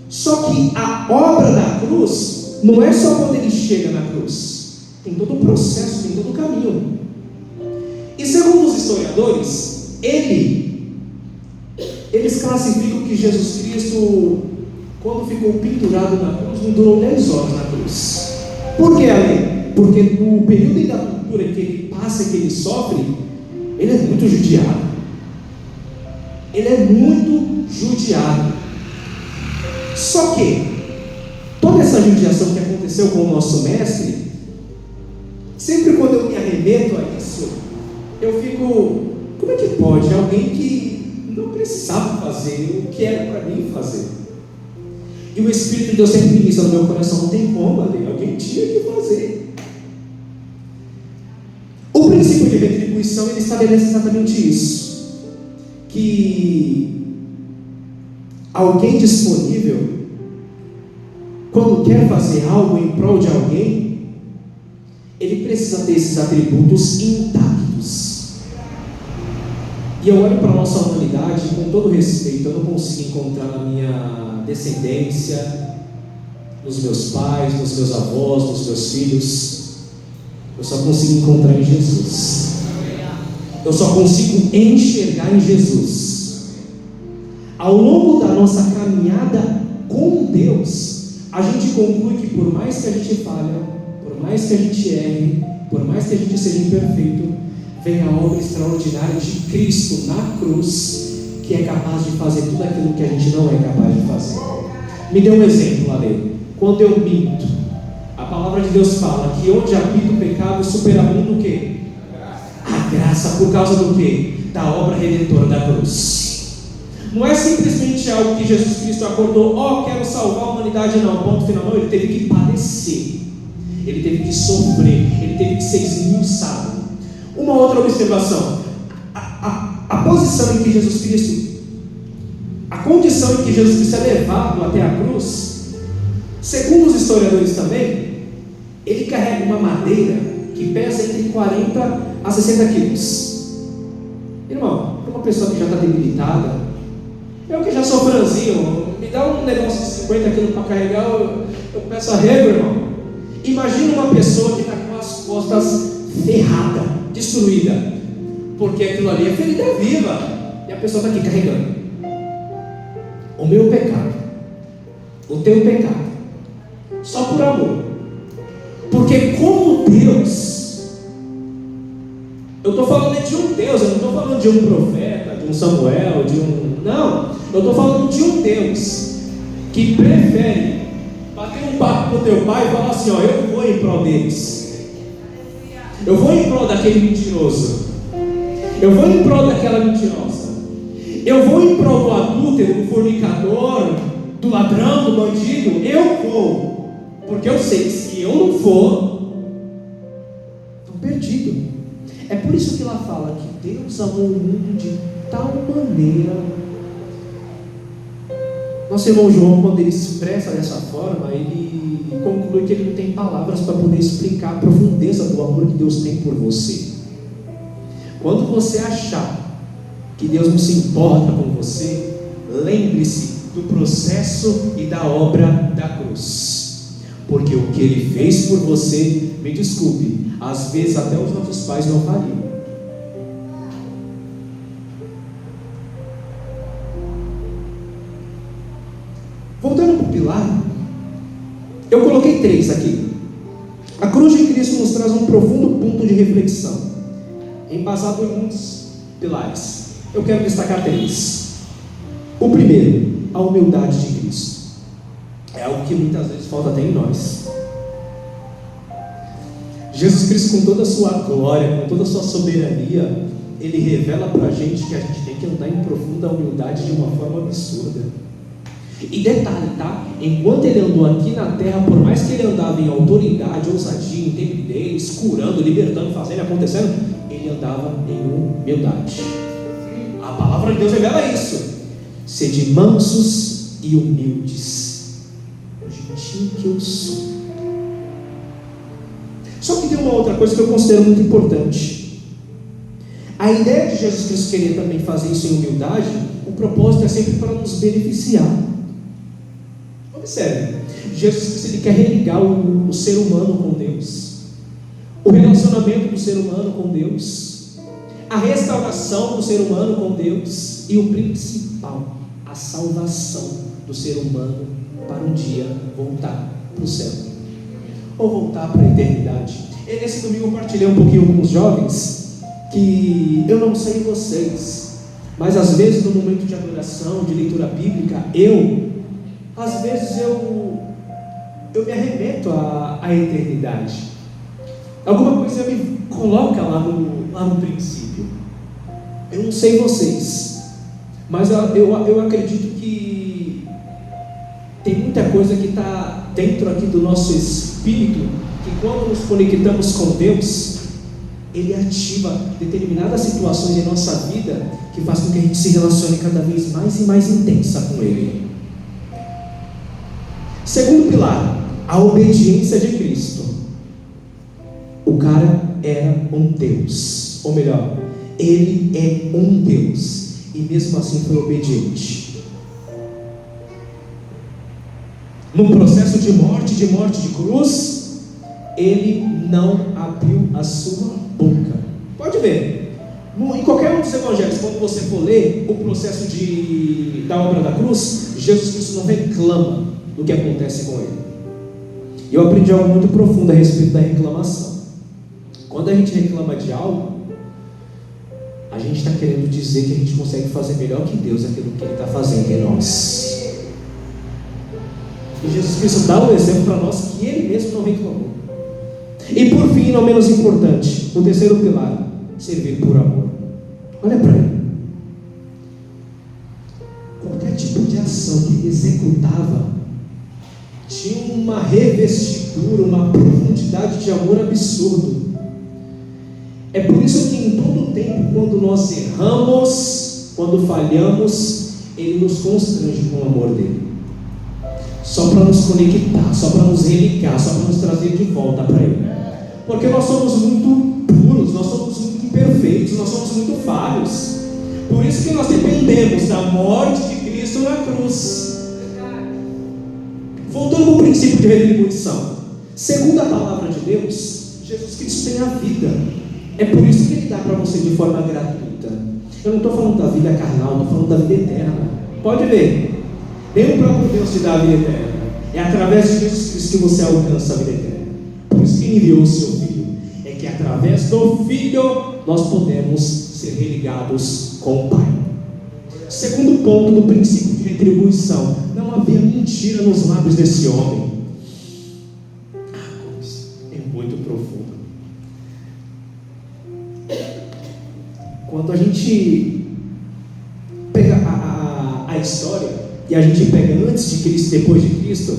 Só que a obra da cruz não é só quando ele chega na cruz, tem todo o processo, tem todo o caminho. E segundo os historiadores, eles classificam que Jesus Cristo, quando ficou pendurado na cruz, não durou 10 horas na cruz. Por que, Ale? Porque no período da tortura que ele passa, que ele sofre, ele é muito judiado. Ele é muito judiado. Só que toda essa judiação que aconteceu com o nosso mestre, sempre quando eu me arremeto a isso, eu fico, como é que pode alguém que não precisava fazer o que era para mim fazer? E o Espírito de Deus sempre ministra no meu coração, não tem como, alguém tinha que fazer. O princípio de retribuição, ele estabelece exatamente isso, que alguém disponível, quando quer fazer algo em prol de alguém, ele precisa ter esses atributos intactos. E eu olho para a nossa humanidade, com todo respeito, eu não consigo encontrar na minha descendência, nos meus pais, nos meus avós, nos meus filhos. Eu só consigo encontrar em Jesus. Eu só consigo enxergar em Jesus. Ao longo da nossa caminhada com Deus, a gente conclui que por mais que a gente falha, por mais que a gente erre, por mais que a gente seja imperfeito, vem a obra extraordinária de Cristo na cruz, que é capaz de fazer tudo aquilo que a gente não é capaz de fazer. Me dê um exemplo, Ale. Quando eu minto, a palavra de Deus fala que onde habita o pecado, superamundo o quê? A graça, por causa do quê? Da obra redentora da cruz. Não é simplesmente algo que Jesus Cristo acordou, quero salvar a humanidade, não, ponto final. Não, ele teve que padecer, ele teve que sofrer, ele teve que ser esmiuçado. Uma outra observação, a posição em que Jesus Cristo, a condição em que Jesus Cristo é levado até a cruz, segundo os historiadores também, ele carrega uma madeira que pesa entre 40 a 60 quilos. Irmão, para uma pessoa que já está debilitada, eu que já sou franzinho, me dá um negócio de 50 quilos para carregar, eu peço arrego, irmão. Imagina uma pessoa que está com as costas ferradas, destruída, porque aquilo ali é ferida viva, e a pessoa está aqui carregando. O meu pecado, o teu pecado, só por amor. Porque como Deus, eu estou falando de um Deus, eu não estou falando de um profeta, de um Samuel, não, eu estou falando de um Deus que prefere bater um papo com teu pai e falar assim, eu vou em prol deles, eu vou em prol daquele mentiroso, eu vou em prol daquela mentirosa, eu vou em prol do adúltero, do fornicador, do ladrão, do bandido, eu vou, porque eu sei que se eu não for, estou perdido. É por isso que ela fala que Deus amou o mundo de tal maneira. Nosso irmão João, quando ele se expressa dessa forma, ele conclui que ele não tem palavras para poder explicar a profundeza do amor que Deus tem por você. Quando você achar que Deus não se importa com você, lembre-se do processo e da obra da cruz, porque o que Ele fez por você, me desculpe, às vezes até os nossos pais não fariam. Voltando para o pilar, eu coloquei 3 aqui. A cruz de Cristo nos traz um profundo ponto de reflexão, embasado em muitos pilares. eu quero destacar 3. O primeiro, a humildade de Cristo. É algo que muitas vezes falta até em nós. Jesus Cristo, com toda a sua glória, com toda a sua soberania, Ele revela para a gente que a gente tem que andar em profunda humildade de uma forma absurda. E detalhe, tá? Enquanto Ele andou aqui na terra, por mais que Ele andava em autoridade, ousadia, intrepidez, curando, libertando, fazendo, acontecendo, Ele andava em humildade. A palavra de Deus revela isso. Sede mansos e humildes, o jeitinho que eu sou. Só que tem uma outra coisa que eu considero muito importante. A ideia de Jesus Cristo querer também fazer isso em humildade, o propósito é sempre para nos beneficiar. Observe, Jesus Cristo, Ele quer religar o ser humano com Deus, o relacionamento do ser humano com Deus, a restauração do ser humano com Deus e o principal, a salvação do ser humano para um dia voltar para o céu ou voltar para a eternidade. E nesse domingo eu partilhei um pouquinho com os jovens que eu não sei vocês, mas às vezes no momento de adoração, de leitura bíblica, às vezes eu me arremeto à eternidade. Alguma coisa me coloca lá no princípio. Eu não sei vocês, mas eu acredito que tem muita coisa que está dentro aqui do nosso espírito, que quando nos conectamos com Deus, Ele ativa determinadas situações em nossa vida que faz com que a gente se relacione cada vez mais e mais intensa com Ele. Segundo pilar, a obediência de Cristo. O cara era um Deus, ou melhor, Ele é um Deus, e mesmo assim foi obediente. No processo de morte de cruz, Ele não abriu a sua boca. Pode ver, em qualquer um dos evangelhos, quando você for ler o processo da obra da cruz, Jesus Cristo não reclama do que acontece com Ele. E eu aprendi algo muito profundo a respeito da reclamação. Quando a gente reclama de algo, a gente está querendo dizer que a gente consegue fazer melhor que Deus aquilo que Ele está fazendo em nós. E Jesus Cristo dá um exemplo para nós que Ele mesmo não reclamou. E por fim, não menos importante, o terceiro pilar, servir por amor. Olha para Ele. Qualquer tipo de ação que Ele executava tinha uma revestidura, uma profundidade de amor absurdo. É por isso que em todo tempo, quando nós erramos, quando falhamos, Ele nos constrange com o amor dEle, só para nos conectar, só para nos religar, só para nos trazer de volta para Ele, porque nós somos muito puros, nós somos muito imperfeitos, nós somos muito falhos. Por isso que nós dependemos da morte de Cristo na cruz. Voltando para o princípio de retribuição, segundo a palavra de Deus, Jesus Cristo tem a vida. É por isso que Ele dá para você de forma gratuita. Eu não estou falando da vida carnal, estou falando da vida eterna. Pode ver, nem o próprio Deus te dá a vida eterna. É através de Jesus Cristo que você alcança a vida eterna. Por isso que Ele enviou o seu Filho. É que através do Filho nós podemos ser religados com o Pai. Segundo ponto do princípio de retribuição: não havia mentira nos lábios desse homem. É muito profundo. Quando a gente pega a história e a gente pega antes de Cristo e depois de Cristo,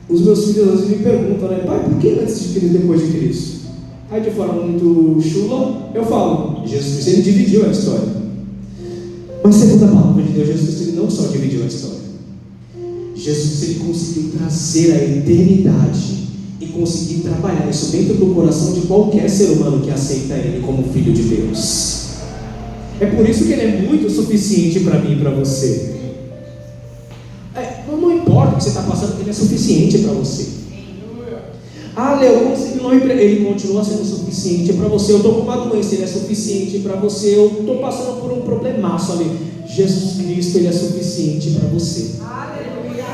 os meus filhos às vezes me perguntam, né, pai, por que antes de Cristo e depois de Cristo? Aí de forma muito chula, eu falo, Jesus Cristo, Ele dividiu a história. Mas segundo a palavra de Deus, Jesus Cristo, Ele não só dividiu a história. Jesus Cristo, Ele conseguiu trazer a eternidade e conseguir trabalhar isso dentro do coração de qualquer ser humano que aceita Ele como Filho de Deus. É por isso que Ele é muito suficiente para mim e para você. Não importa o que você está passando, Ele é suficiente para você. Ah, Léo, Ele continua sendo suficiente para você. Eu estou com uma doença, Ele é suficiente para você. Eu estou passando por um problemaço ali. Jesus Cristo, Ele é suficiente para você.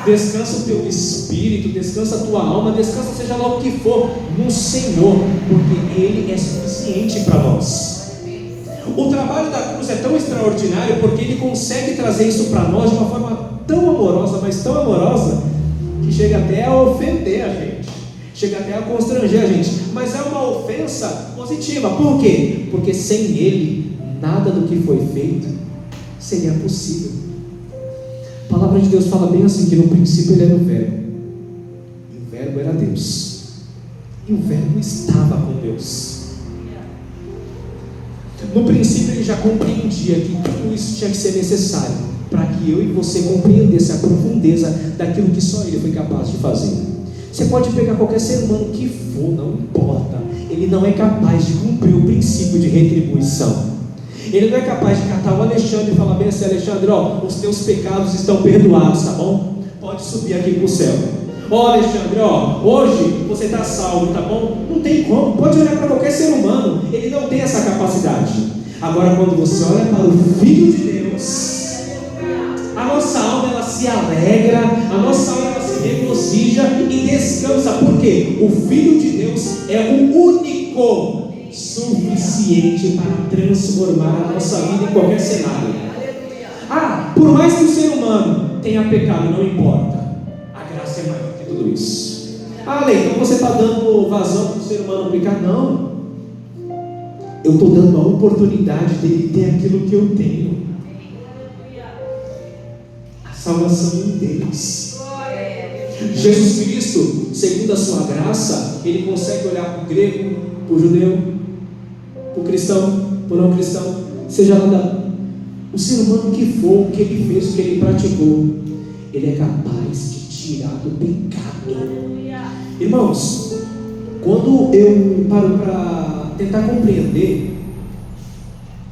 Descansa o teu espírito, descansa a tua alma, descansa seja lá o que for no Senhor, porque Ele é suficiente para nós. O trabalho da cruz é tão extraordinário porque ele consegue trazer isso para nós de uma forma tão amorosa, mas tão amorosa, que chega até a ofender a gente, chega até a constranger a gente, mas é uma ofensa positiva. Por quê? Porque sem ele, nada do que foi feito seria possível. A palavra de Deus fala bem assim, que no princípio ele era o Verbo, e o Verbo era Deus, e o Verbo estava com Deus. No princípio ele já compreendia que tudo isso tinha que ser necessário para que eu e você compreendesse a profundeza daquilo que só ele foi capaz de fazer. Você pode pegar qualquer ser humano que for, não importa, ele não é capaz de cumprir o princípio de retribuição. Ele não é capaz de catar o Alexandre e falar bem assim: Alexandre, ó, os teus pecados estão perdoados, tá bom? Pode subir aqui para o céu. Ó, Alexandre, ó, hoje você está salvo, tá bom? Não tem como. Pode olhar para qualquer ser humano, ele não tem essa capacidade. Agora, quando você olha para o Filho de Deus, a nossa alma ela se alegra, a nossa alma ela se regozija e descansa. Por quê? O Filho de Deus é o único suficiente para transformar a nossa vida em qualquer cenário. Ah, por mais que o ser humano tenha pecado, não importa, a graça é maior que tudo isso. Ah, Lei, então você está dando vazão para o ser humano pecar? Não, eu estou dando a oportunidade dele ter aquilo que eu tenho, a salvação em Deus. Jesus Cristo, segundo a sua graça, ele consegue olhar para o grego, para o judeu, para o cristão, para o não cristão, seja lá o ser humano que for, o que ele fez, o que ele praticou, ele é capaz de tirar do pecado. Irmãos, quando eu paro para tentar compreender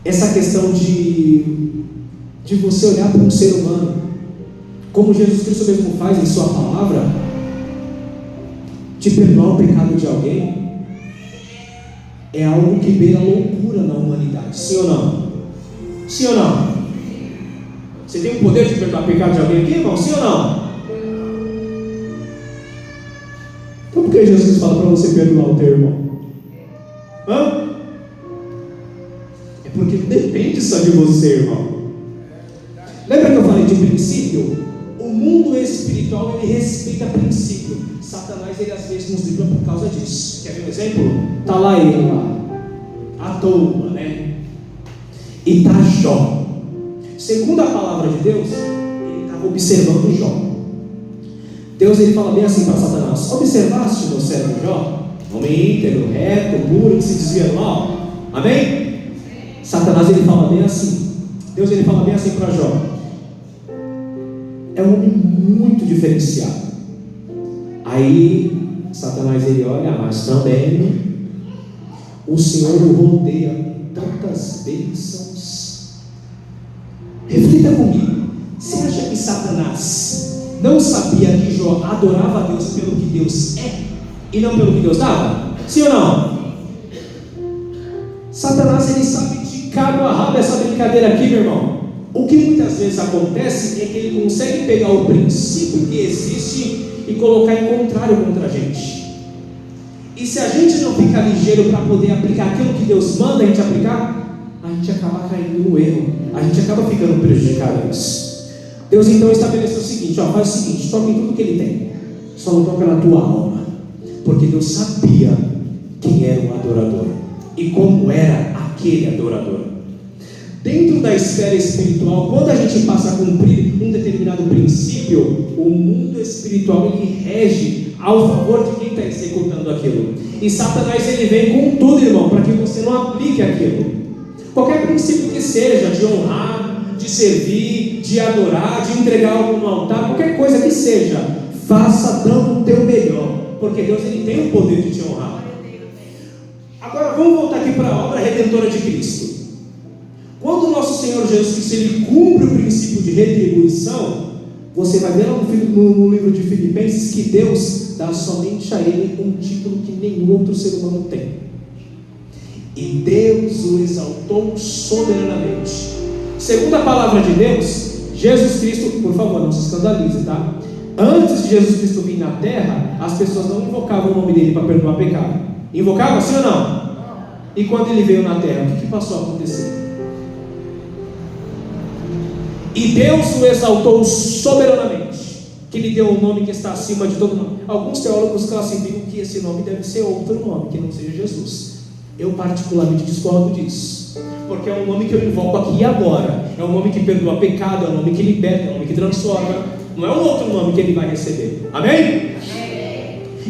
essa questão de você olhar para um ser humano, como Jesus Cristo mesmo faz em sua palavra, de perdoar o pecado de alguém, é algo que beira loucura na humanidade. Sim ou não? Sim ou não? Você tem o poder de perdoar o pecado de alguém aqui, irmão? Sim ou não? Então por que Jesus fala para você perdoar o teu irmão? Hã? É porque não depende só de você, irmão. Lembra que eu falei de princípio? O mundo espiritual, ele respeita princípio. Satanás, ele às vezes nos livra por causa disso. Quer ver um exemplo? Está lá ele lá, à toa, né? E está Jó. Segundo a palavra de Deus, ele estava observando Jó. Deus, ele fala bem assim para Satanás: observaste meu servo Jó? Homem íntegro, reto, puro, que se desvia do mal. Amém? Satanás, ele fala bem assim. Deus, ele fala bem assim para Jó: é um homem muito diferenciado. Aí Satanás, ele olha, mas também o Senhor o rodeia com tantas bênçãos. Reflita comigo. Você acha que Satanás não sabia que Jó adorava a Deus pelo que Deus é e não pelo que Deus dava? Sim ou não? Satanás, ele sabe de cabo a rabo essa brincadeira aqui, meu irmão. O que muitas vezes acontece é que ele consegue pegar o princípio que existe e colocar em contrário contra a gente. E se a gente não ficar ligeiro para poder aplicar aquilo que Deus manda a gente aplicar, a gente acaba caindo no erro, a gente acaba ficando prejudicado nisso. Deus então estabeleceu o seguinte: ó, faz o seguinte, toca em tudo que ele tem, só não toca na tua alma, porque Deus sabia quem era o adorador e como era aquele adorador. Dentro da esfera espiritual, quando a gente passa a cumprir um determinado princípio, o mundo espiritual, ele rege ao favor de quem está executando aquilo. E Satanás, ele vem com tudo, irmão, para que você não aplique aquilo. Qualquer princípio que seja, de honrar, de servir, de adorar, de entregar algo no altar, qualquer coisa que seja, faça dando o teu melhor, porque Deus, ele tem o poder de te honrar. Agora vamos voltar aqui para a obra redentora de Cristo. Quando o nosso Senhor Jesus Cristo, ele cumpre o princípio de retribuição, você vai ver lá no livro de Filipenses que Deus dá somente a ele um título que nenhum outro ser humano tem. E Deus o exaltou soberanamente. Segundo a palavra de Deus, Jesus Cristo, por favor, não se escandalize, tá? Antes de Jesus Cristo vir na terra, as pessoas não invocavam o nome dele para perdoar pecado. Invocavam, sim ou não? E quando ele veio na terra, o que passou a acontecer? que Deus o exaltou soberanamente, que lhe deu um nome que está acima de todo nome. Alguns teólogos classificam que esse nome deve ser outro nome, que não seja Jesus. Eu particularmente discordo disso, porque é um nome que eu invoco aqui e agora. É um nome que perdoa pecado, é um nome que liberta, é um nome que transforma. Não é um outro nome que ele vai receber. Amém?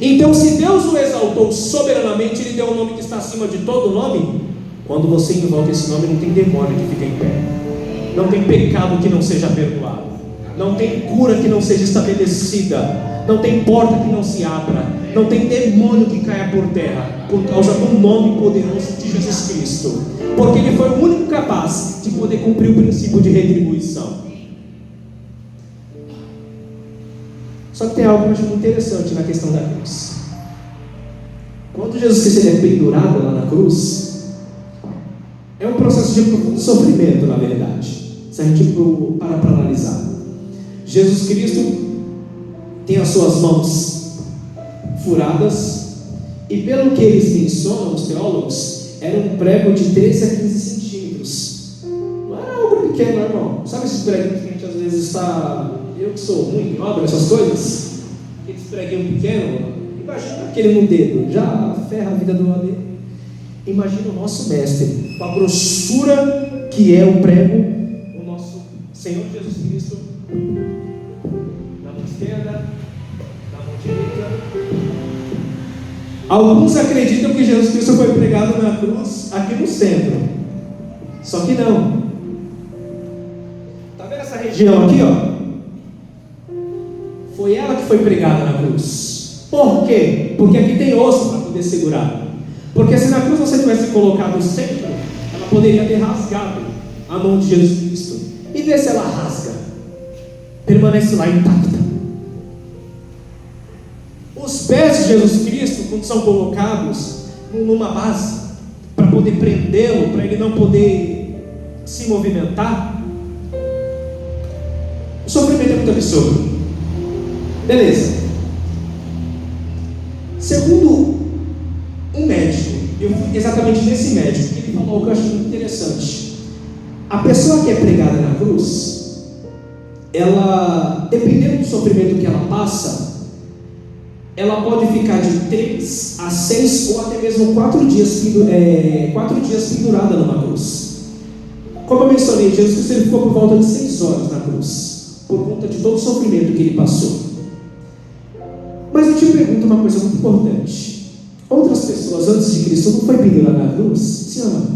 Então, se Deus o exaltou soberanamente, ele deu um nome que está acima de todo nome. Quando você invoca esse nome, não tem demônio que fique em pé, não tem pecado que não seja perdoado, não tem cura que não seja estabelecida, não tem porta que não se abra, não tem demônio que caia por terra, por causa do nome poderoso de Jesus Cristo, porque ele foi o único capaz de poder cumprir o princípio de retribuição. Só que tem algo muito interessante na questão da cruz. Quando Jesus Cristo é pendurado lá na cruz, é um processo de profundo sofrimento, na verdade, se a gente para analisar. Jesus Cristo tem as suas mãos furadas, e pelo que eles mencionam, os teólogos, era um prego de 13 a 15 centímetros. Não era algo pequeno, irmão. Sabe esses preguinhos que a gente às vezes está... Eu que sou ruim, obra essas coisas, aqueles preguinhos pequenos, imagina aquele no dedo, já ferra a vida do amigo. Imagina o nosso mestre, com a grossura que é o prego, o nosso Senhor Jesus Cristo, na mão esquerda, na mão direita. Alguns acreditam que Jesus Cristo foi pregado na cruz aqui no centro, só que não. Está vendo essa região aqui, ó? Foi ela que foi pregada na cruz. Por quê? Porque aqui tem osso para poder segurar. Porque se na cruz você tivesse colocado o centro, ela poderia ter rasgado a mão de Jesus Cristo. E vê se ela rasga, permanece lá intacta. Os pés de Jesus Cristo, quando são colocados numa base para poder prendê-lo, para ele não poder se movimentar, o sofrimento é muito absurdo. Beleza. Segundo um médico, eu fui exatamente nesse médico, que ele falou algo que eu acho muito interessante. A pessoa que é pregada na cruz, ela, dependendo do sofrimento que ela passa, ela pode ficar de 3 a 6 ou até mesmo 4 dias pendurada numa cruz. Como eu mencionei, Jesus Cristo ficou por volta de 6 horas na cruz, por conta de todo o sofrimento que ele passou. Mas eu te pergunto uma coisa muito importante: outras pessoas antes de Cristo não foi pendurada na cruz? Sim ou não?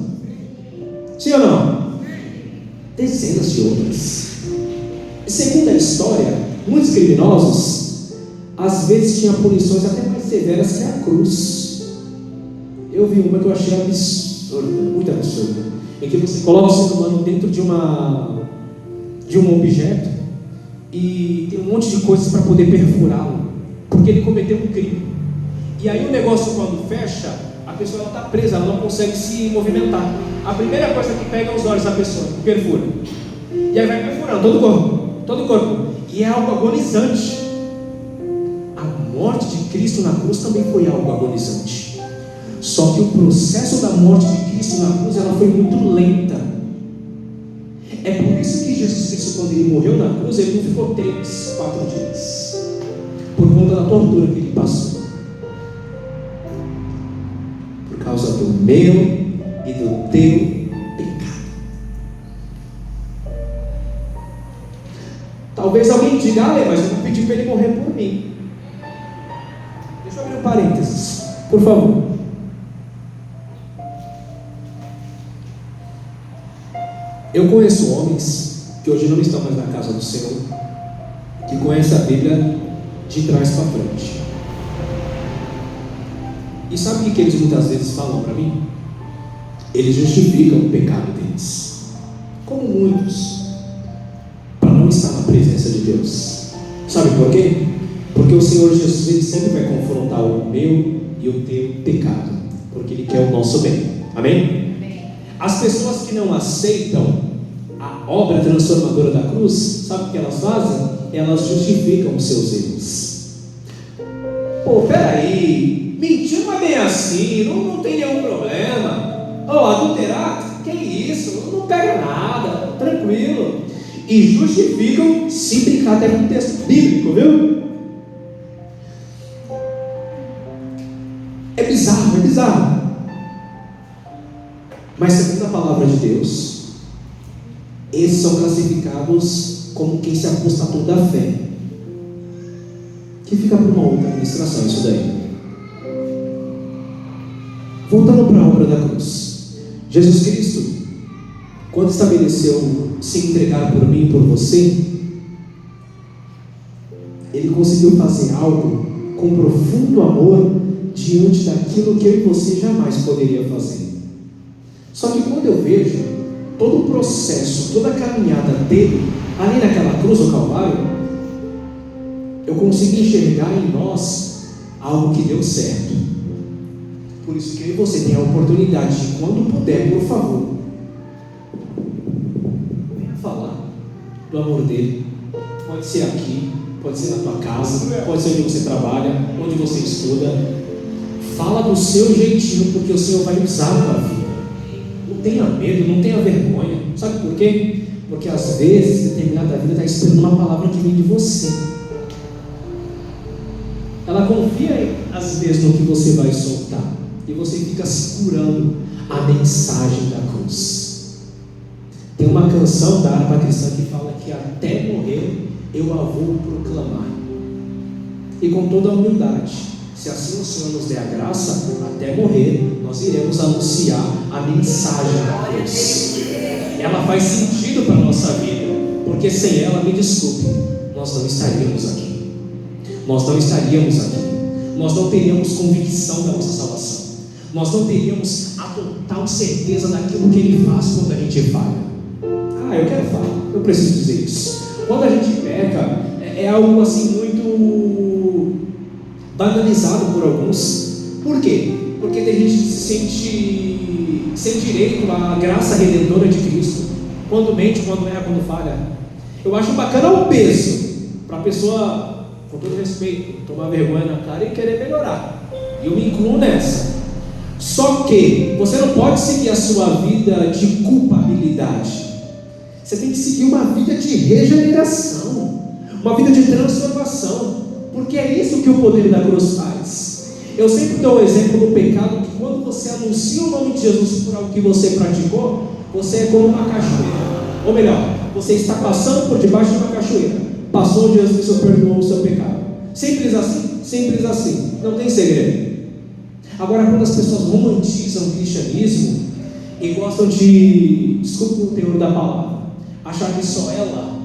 Sim ou não? Dezenas de outras. Segundo a história, muitos criminosos às vezes tinham punições até mais severas que a cruz. Eu vi uma que eu achei absurda, muito absurda, em que você coloca o ser humano dentro de um objeto e tem um monte de coisas para poder perfurá-lo, porque ele cometeu um crime. E aí o negócio, quando fecha, a pessoa está presa, ela não consegue se movimentar. A primeira coisa que pega é os olhos da pessoa, perfura. E aí vai perfurando todo o corpo. E é algo agonizante. A morte de Cristo na cruz também foi algo agonizante. Só que o processo da morte de Cristo na cruz, ela foi muito lenta. É por isso que Jesus Cristo, quando ele morreu na cruz, ele não ficou 3, 4 dias, por conta da tortura que ele passou, por causa do meu e do teu pecado. Talvez alguém diga: mas eu não pedi para ele morrer por mim. Deixa eu abrir um parênteses, por favor. Eu conheço homens que hoje não estão mais na casa do Senhor, que conhecem a Bíblia de trás para frente. E sabe o que eles muitas vezes falam para mim? Eles justificam o pecado deles, como muitos, para não estar na presença de Deus. Sabe por quê? Porque o Senhor Jesus, ele sempre vai confrontar o meu e o teu pecado, porque Ele quer o nosso bem. Amém? As pessoas que não aceitam a obra transformadora da cruz, sabe o que elas fazem? Elas justificam os seus erros. Pô, peraí, mentir não é bem assim, não tem nenhum problema. Adulterar, que isso, não pega nada, tranquilo. e justificam, se brincar até com o texto bíblico, viu? É bizarro. Mas segundo a palavra de Deus, esses são classificados como quem se apostatou da fé, que fica para uma outra administração isso daí. Voltando para a obra da cruz, Jesus Cristo, quando estabeleceu se entregar por mim e por você, Ele conseguiu fazer algo com profundo amor diante daquilo que eu e você jamais poderia fazer. Só que quando eu vejo todo o processo, toda a caminhada dele ali naquela cruz do Calvário, eu consigo enxergar em nós algo que deu certo. Por isso que eu e você tem a oportunidade de, quando puder, por favor, venha falar do amor dele. Pode ser aqui, pode ser na tua casa, pode ser onde você trabalha, onde você estuda. Fala do seu jeitinho, porque o Senhor vai usar a tua vida. Não tenha medo, não tenha vergonha. Sabe por quê? Porque às vezes determinada vida está esperando uma palavra que vem de você. Ela confia às vezes no que você vai soltar, e você fica segurando a mensagem da cruz. Tem uma canção da harpa cristã que fala que até morrer eu a vou proclamar. E com toda a humildade, se assim o Senhor nos der a graça, até morrer nós iremos anunciar a mensagem da cruz. Ela faz sentido para a nossa vida, porque sem ela, me desculpe, nós não estaríamos aqui. Nós não teríamos convicção da nossa salvação. Nós não teríamos a total certeza daquilo que Ele faz quando a gente falha. Eu quero falar, eu preciso dizer isso. Quando a gente peca, é algo assim muito banalizado por alguns. Por quê? Porque tem gente que se sente sem direito à graça redentora de Cristo, quando mente, quando erra, quando falha. Eu acho bacana o peso para a pessoa, com todo respeito, tomar vergonha na cara e querer melhorar. E eu me incluo nessa. Só que você não pode seguir a sua vida de culpabilidade. Você tem que seguir uma vida de regeneração, uma vida de transformação, porque é isso que o poder da cruz faz. Eu sempre dou o exemplo do pecado, que quando você anuncia o nome de Jesus por algo que você praticou, você é como uma cachoeira. Ou melhor, você está passando por debaixo de uma cachoeira. Passou, Jesus Cristo perdoou o seu pecado. Simples assim, simples assim, não tem segredo. Agora, quando as pessoas romantizam o cristianismo e gostam de, desculpa o teor da palavra, achar que só ela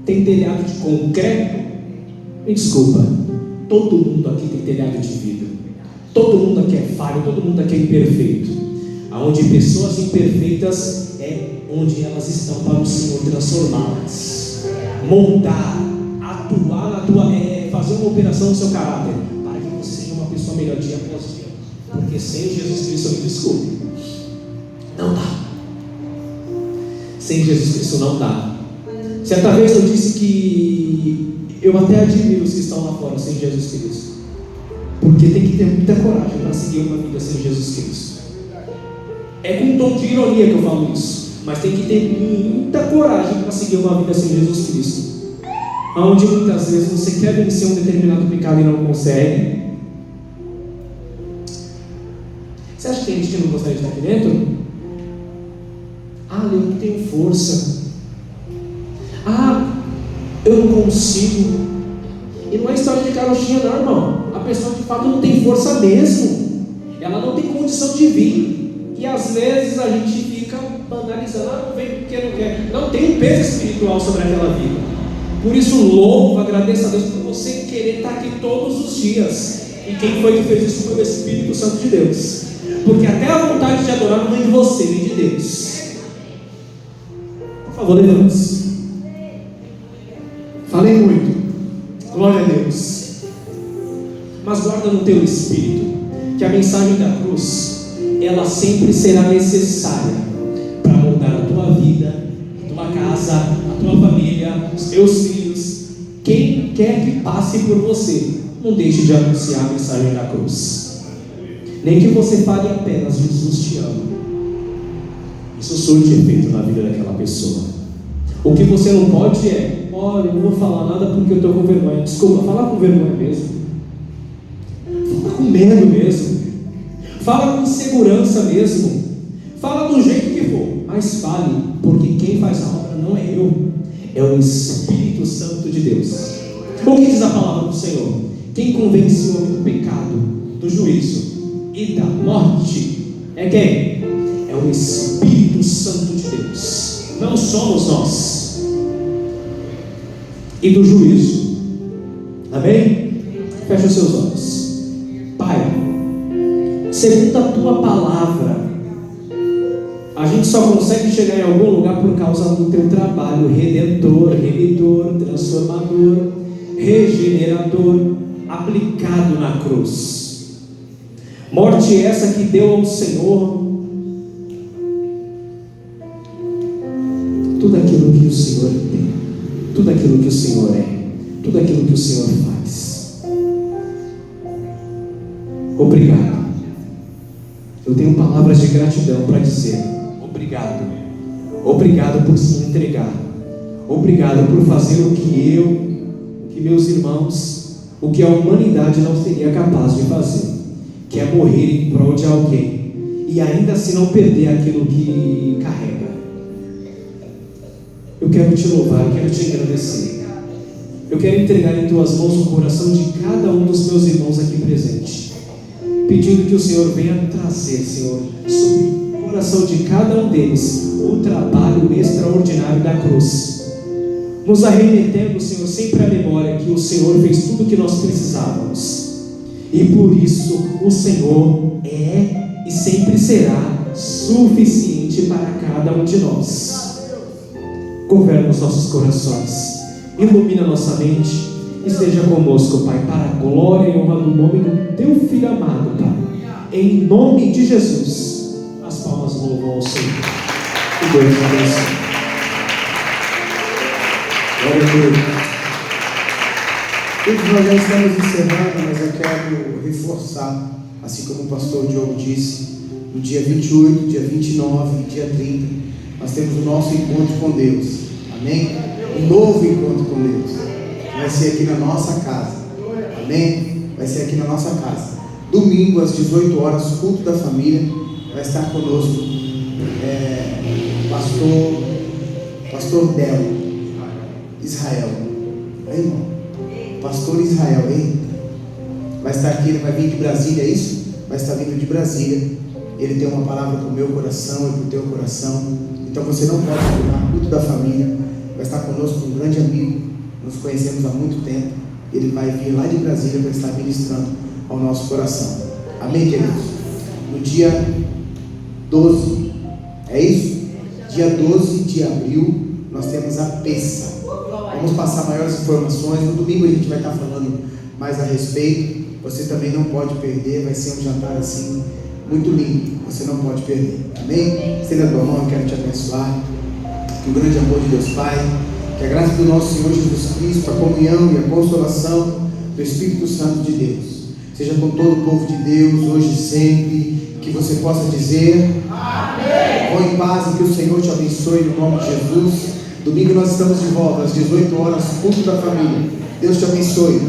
tem telhado de concreto, me desculpa, todo mundo aqui tem telhado de vida. Todo mundo aqui é falho, todo mundo aqui é imperfeito. Aonde pessoas imperfeitas é onde elas estão para o Senhor transformá-las, moldar, atuar na tua, fazer uma operação no seu caráter, para que você seja uma pessoa melhor dia após dia. Porque sem Jesus Cristo, me desculpe, não dá. Sem Jesus Cristo não dá. Certa vez eu disse que eu até admiro os que estão lá fora sem Jesus Cristo, porque tem que ter muita coragem para seguir uma vida sem Jesus Cristo. É com um tom de ironia que eu falo isso, mas tem que ter muita coragem para seguir uma vida sem Jesus Cristo, onde muitas vezes você quer vencer um determinado pecado e não consegue. Você acha que tem gente que não gostaria de estar aqui dentro? Eu não tenho força. Eu não consigo. E não é história de carochinha não, irmão. A pessoa de fato não tem força mesmo. Ela não tem condição de vir. E às vezes a gente fica banalizando. Não vem porque não quer. Não tem um peso espiritual sobre aquela vida. Por isso louvo, agradeço a Deus por você querer estar aqui todos os dias. E quem foi que fez isso foi o Espírito Santo de Deus. Porque até a vontade de adorar não vem de você, vem de Deus. Por favor, levante-se. Falei muito. Glória a Deus. Mas guarda no teu espírito que a mensagem da cruz, ela sempre será necessária para moldar a tua vida, a tua casa, a tua família, os teus filhos. Quem quer que passe por você, não deixe de anunciar a mensagem da cruz. Nem que você fale apenas Jesus te ama. Isso surte efeito na vida daquela pessoa. O que você não pode é: olha, eu não vou falar nada porque eu estou com vergonha. Desculpa, fala com vergonha mesmo. Fala com medo mesmo. Fala com segurança mesmo. Fala do jeito que for. Mas fale, porque quem faz a obra não é eu, é o Espírito Santo de Deus. O que diz a palavra do Senhor? Quem convence o homem do pecado, do juízo e da morte é quem? É o Espírito Santo de Deus. Não somos nós. E do juízo. Amém? Feche os seus olhos. Pai, segundo a tua palavra, a gente só consegue chegar em algum lugar por causa do teu trabalho redentor, remidor, transformador, regenerador, aplicado na cruz. Morte essa que deu ao Senhor tudo aquilo que o Senhor tem, tudo aquilo que o Senhor é, tudo aquilo que o Senhor faz. Obrigado. Eu tenho palavras de gratidão para dizer: obrigado. Obrigado por se entregar. Obrigado por fazer o que eu, o que meus irmãos, o que a humanidade não seria capaz de fazer, que é morrer em prol de alguém e ainda assim não perder aquilo que carrega. Eu quero te louvar, eu quero te agradecer. Eu quero entregar em tuas mãos o coração de cada um dos meus irmãos aqui presentes, pedindo que o Senhor venha trazer, Senhor, sobre o coração de cada um deles o trabalho extraordinário da cruz, nos arremetendo, Senhor, sempre à memória que o Senhor fez tudo o que nós precisávamos, e por isso o Senhor é e sempre será suficiente para cada um de nós. Governa os nossos corações, ilumina nossa mente, esteja conosco, Pai, para a glória e honra do nome do Teu Filho amado, Pai. Em nome de Jesus, as palmas louvam ao Senhor. Que Deus abençoe. Glória a Deus. Todos nós já estamos encerrando, mas eu quero reforçar, assim como o pastor Diogo disse, no dia 28, dia 29 e dia 30, nós temos o nosso encontro com Deus. Amém? Um novo encontro com Deus. Vai ser aqui na nossa casa. Amém? Vai ser aqui na nossa casa. Domingo, às 18 horas, culto da família. Vai estar conosco pastor Del Israel. Aí, irmão? Pastor Israel, hein? Vai estar aqui, ele vai vir de Brasília, é isso? Vai estar vindo de Brasília. Ele tem uma palavra para o meu coração e para o teu coração. Então você não pode ficar, culto da família. Vai estar conosco um grande amigo, nos conhecemos há muito tempo. Ele vai vir lá de Brasília para estar ministrando ao nosso coração. Amém, queridos? No dia 12, é isso? Dia 12 de abril, nós temos a peça. Vamos passar maiores informações. No domingo a gente vai estar falando mais a respeito. Você também não pode perder, vai ser um jantar assim, muito lindo. Você não pode perder. Amém? Estenda a tua mão, eu quero te abençoar. Que o grande amor de Deus Pai, que a graça do nosso Senhor Jesus Cristo, a comunhão e a consolação do Espírito Santo de Deus seja com todo o povo de Deus, hoje e sempre. Que você possa dizer amém. Vão em paz e que o Senhor te abençoe no nome de Jesus. Domingo nós estamos de volta às 18 horas, culto da família. Deus te abençoe.